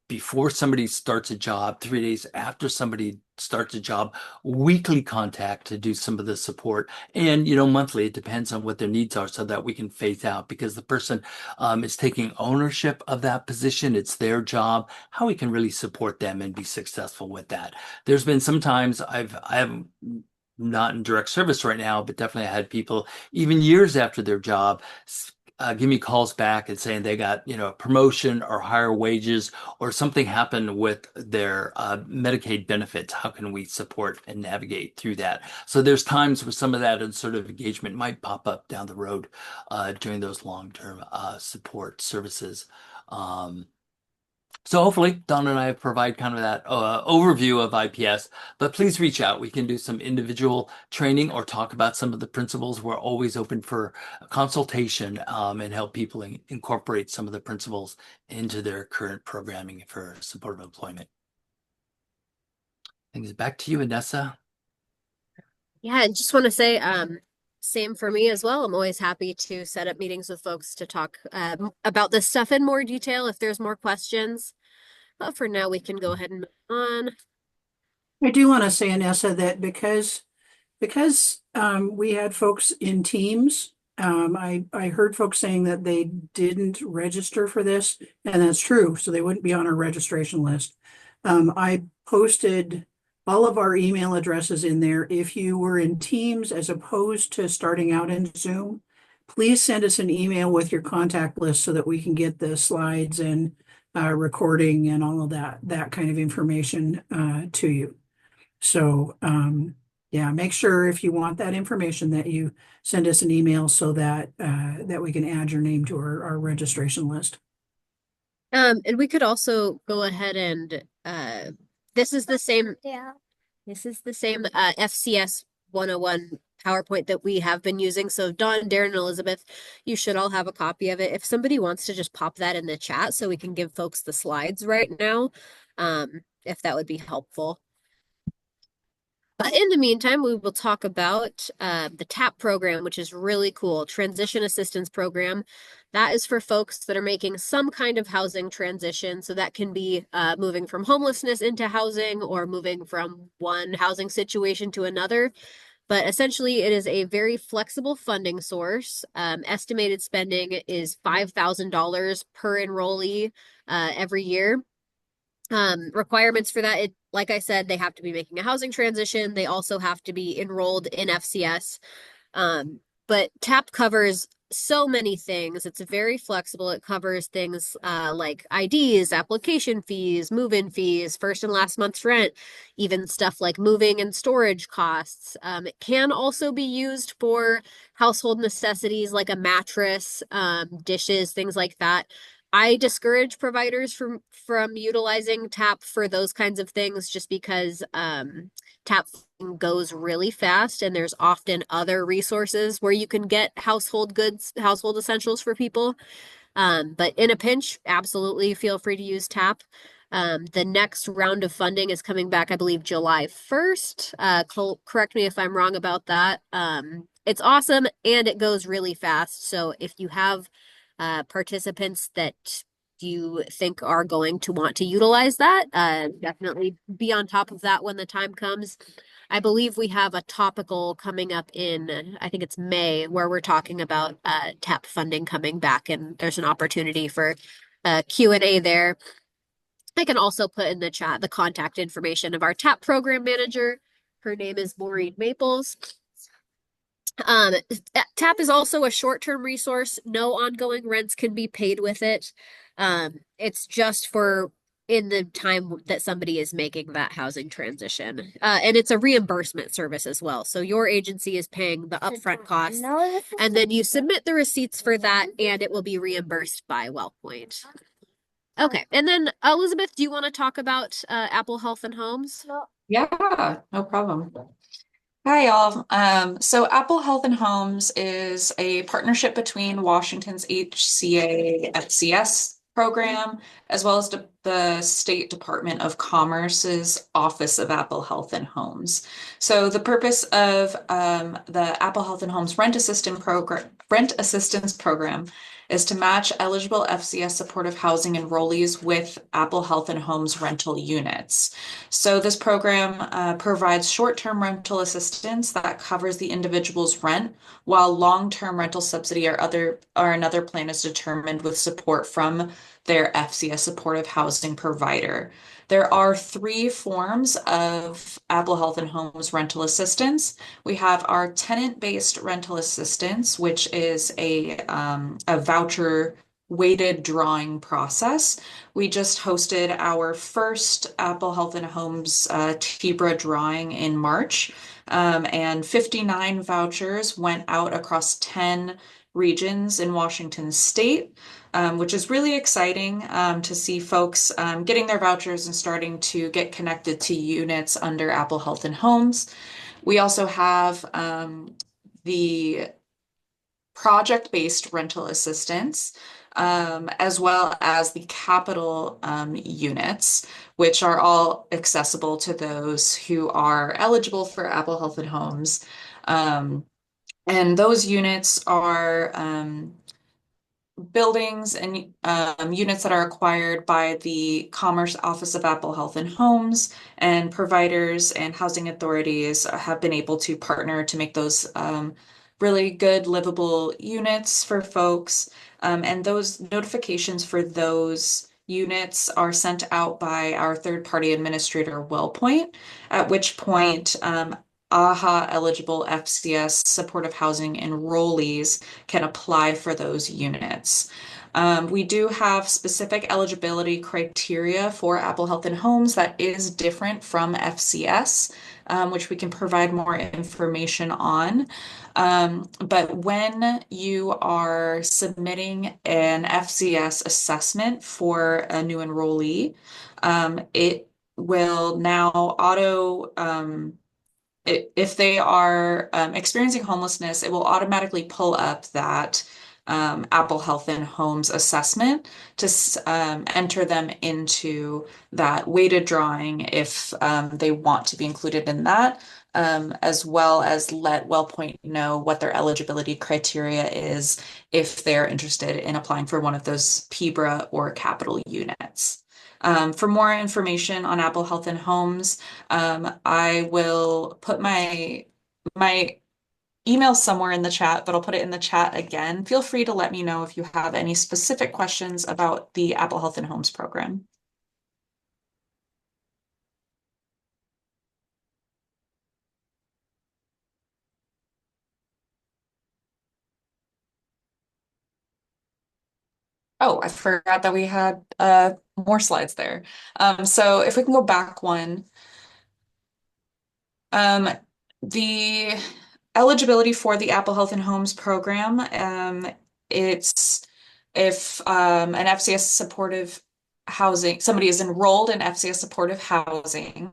before somebody starts a job, 3 days after somebody starts a job, weekly contact to do some of the support, and monthly. It depends on what their needs are, so that we can phase out, because the person is taking ownership of that position. It's their job. How we can really support them and be successful with that. There's been some times I haven't, not in direct service right now, but definitely I had people even years after their job give me calls back and saying they got a promotion or higher wages, or something happened with their Medicaid benefits. How can we support and navigate through that? So there's times where some of that sort of engagement might pop up down the road during those long-term support services. So hopefully Don and I provide kind of that overview of IPS, but please reach out. We can do some individual training or talk about some of the principles. We're always open for consultation, and help people incorporate some of the principles into their current programming for supportive employment. I think it's back to you, Vanessa. Yeah, I just want to say, Same for me as well. I'm always happy to set up meetings with folks to talk about this stuff in more detail if there's more questions. But for now, we can go ahead and move on. I do want to say, Anessa, that because we had folks in teams, I heard folks saying that they didn't register for this, and that's true. So they wouldn't be on our registration list. I posted all of our email addresses in there. If you were in Teams as opposed to starting out in Zoom, please send us an email with your contact list so that we can get the slides and recording and all of that kind of information to you. So yeah, make sure if you want that information that you send us an email so that that we can add your name to our registration list. And we could also go ahead and this is the same FCS 101 PowerPoint that we have been using. So Dawn, Darren, and Elizabeth, you should all have a copy of it. If somebody wants to just pop that in the chat so we can give folks the slides right now, if that would be helpful. But in the meantime, we will talk about the TAP program, which is really cool, Transition Assistance Program. That is for folks that are making some kind of housing transition. So that can be moving from homelessness into housing or moving from one housing situation to another. But essentially, it is a very flexible funding source. Estimated spending is $5,000 per enrollee every year. Requirements for that, like I said, they have to be making a housing transition. They also have to be enrolled in FCS. But TAP covers so many things. It's very flexible. It covers things like IDs, application fees, move-in fees, first and last month's rent, even stuff like moving and storage costs. It can also be used for household necessities like a mattress, dishes, things like that. I discourage providers from utilizing TAP for those kinds of things just because TAP goes really fast and there's often other resources where you can get household goods, household essentials for people. But in a pinch, absolutely feel free to use TAP. The next round of funding is coming back, I believe, July 1st. Correct me if I'm wrong about that. It's awesome and it goes really fast. So if you have participants that you think are going to want to utilize that, definitely be on top of that when the time comes. I believe we have a topical coming up in, I think it's May, where we're talking about TAP funding coming back, and there's an opportunity for Q&A there. I can also put in the chat the contact information of our TAP program manager. Her name is Maureen Maples. TAP is also a short-term resource. No ongoing rents can be paid with it. It's just for in the time that somebody is making that housing transition. And it's a reimbursement service as well. So your agency is paying the upfront costs, and then you submit the receipts for that, and it will be reimbursed by Wellpoint. Okay, and then Elizabeth, do you want to talk about Apple Health and Homes? Yeah, no problem. Hi, y'all. So Apple Health and Homes is a partnership between Washington's HCA FCS program, as well as the State Department of Commerce's Office of Apple Health and Homes. So the purpose of the Apple Health and Homes Rent Assistance Program is to match eligible FCS supportive housing enrollees with Apple Health and Homes rental units. So this program provides short-term rental assistance that covers the individual's rent, while long-term rental subsidy or another plan is determined with support from their FCS supportive housing provider. There are 3 forms of Apple Health and Homes rental assistance. We have our tenant-based rental assistance, which is a voucher weighted drawing process. We just hosted our first Apple Health and Homes TBRA drawing in March, and 59 vouchers went out across 10 regions in Washington state, which is really exciting to see folks getting their vouchers and starting to get connected to units under Apple Health and Homes. We also have the project-based rental assistance, as well as the capital units, which are all accessible to those who are eligible for Apple Health and Homes. And those units are buildings and units that are acquired by the Commerce Office of Apple Health and Homes, and providers and housing authorities have been able to partner to make those really good livable units for folks. And those notifications for those units are sent out by our third-party administrator, Wellpoint, at which point AHA eligible FCS supportive housing enrollees can apply for those units. We do have specific eligibility criteria for Apple Health and Homes that is different from FCS, which we can provide more information on. But when you are submitting an FCS assessment for a new enrollee, it will now if they are experiencing homelessness, it will automatically pull up that Apple Health and Homes assessment to enter them into that weighted drawing if they want to be included in that, as well as let Wellpoint know what their eligibility criteria is if they're interested in applying for one of those PBRA or capital units. For more information on Apple Health and Homes, I will put my email somewhere in the chat, but I'll put it in the chat again. Feel free to let me know if you have any specific questions about the Apple Health and Homes program. Oh, I forgot that we had more slides there. So if we can go back one. The eligibility for the Apple Health and Homes program, it's if an FCS supportive housing, somebody is enrolled in FCS supportive housing,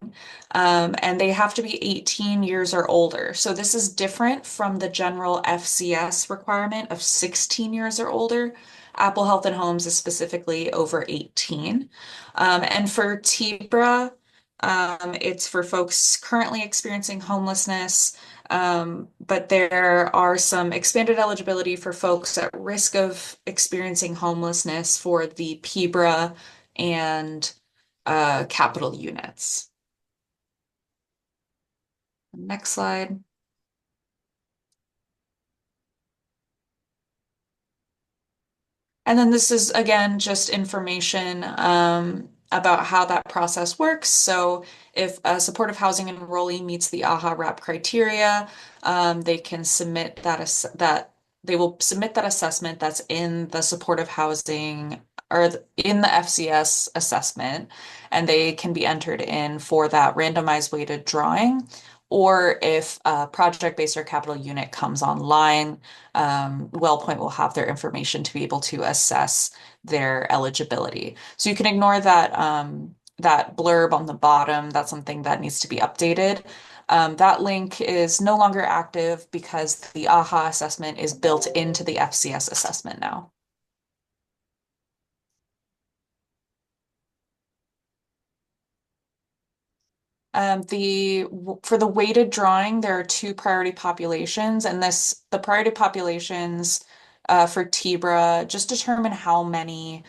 and they have to be 18 years or older. So this is different from the general FCS requirement of 16 years or older. Apple Health and Homes is specifically over 18. And for TBRA, it's for folks currently experiencing homelessness, but there are some expanded eligibility for folks at risk of experiencing homelessness for the PBRA and capital units. Next slide. And then this is, again, just information about how that process works. So if a supportive housing enrollee meets the AHAH-RAP criteria, they can submit they will submit that assessment that's in the supportive housing or in the FCS assessment, and they can be entered in for that randomized weighted drawing. Or if a project-based or capital unit comes online, Wellpoint will have their information to be able to assess their eligibility. So you can ignore that that blurb on the bottom. That's something that needs to be updated. That link is no longer active because the AHA assessment is built into the FCS assessment now. For the weighted drawing, there are two priority populations, and the priority populations for TBRA just determine how many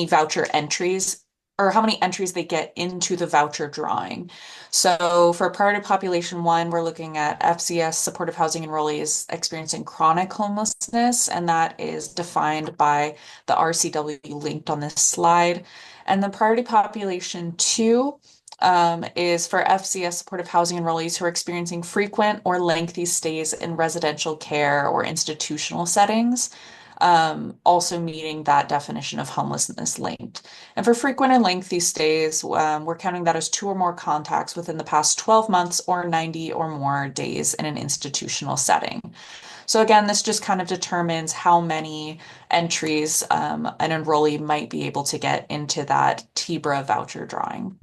voucher entries or how many entries they get into the voucher drawing. So for priority population 1, we're looking at FCS supportive housing enrollees experiencing chronic homelessness, and that is defined by the RCW linked on this slide. And the priority population 2 is for FCS supportive housing enrollees who are experiencing frequent or lengthy stays in residential care or institutional settings, also meeting that definition of homelessness linked. And for frequent and lengthy stays, we're counting that as 2 or more contacts within the past 12 months or 90 or more days in an institutional setting. So again, this just kind of determines how many entries an enrollee might be able to get into that TBRA voucher drawing.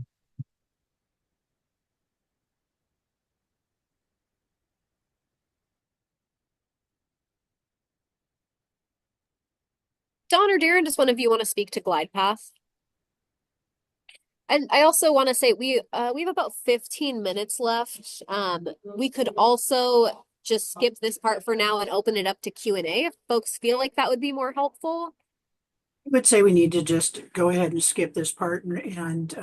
Don or Darren, does one of you want to speak to Glidepath? And I also want to say we have about 15 minutes left. We could also just skip this part for now and open it up to Q&A if folks feel like that would be more helpful? I would say we need to just go ahead and skip this part and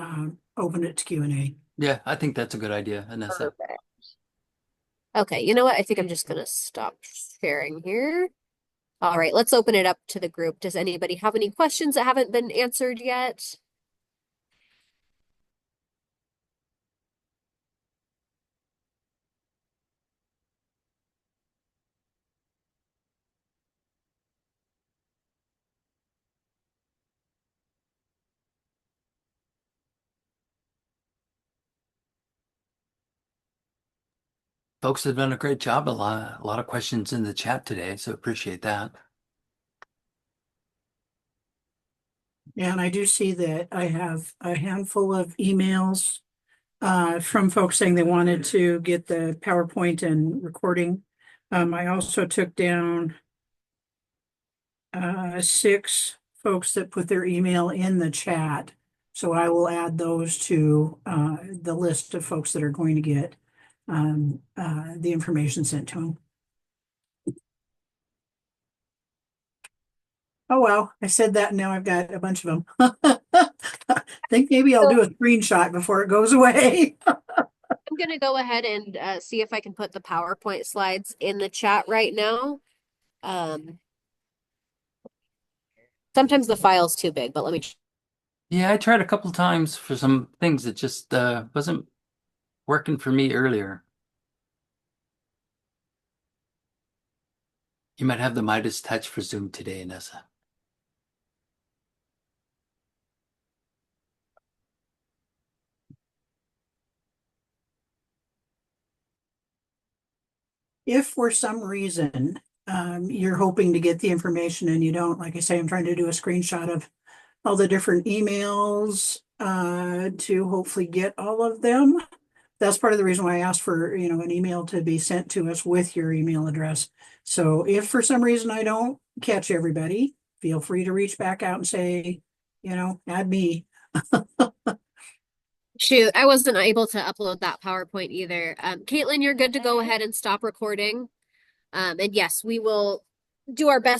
open it to Q&A. Yeah, I think that's a good idea, Anessa. Perfect. Okay, you know what? I think I'm just gonna stop sharing here. All right, let's open it up to the group. Does anybody have any questions that haven't been answered yet? Folks have done a great job. A lot of questions in the chat today, so appreciate that. Yeah, and I do see that I have a handful of emails from folks saying they wanted to get the PowerPoint and recording. I also took down 6 folks that put their email in the chat. So I will add those to the list of folks that are going to get the information sent to them. Oh, well, I said that and now I've got a bunch of them. I think maybe I'll do a screenshot before it goes away. I'm gonna go ahead and see if I can put the PowerPoint slides in the chat right now. Sometimes the file's too big, but let me. Yeah, I tried a couple times for some things that just wasn't working for me earlier. You might have the Midas touch for Zoom today, Anessa. If for some reason you're hoping to get the information and you don't, like I say, I'm trying to do a screenshot of all the different emails to hopefully get all of them. That's part of the reason why I asked for, an email to be sent to us with your email address. So if for some reason I don't catch everybody, feel free to reach back out and say, add me. Shoot, I wasn't able to upload that PowerPoint either. Caitlin, you're good to go ahead and stop recording. And yes, we will do our best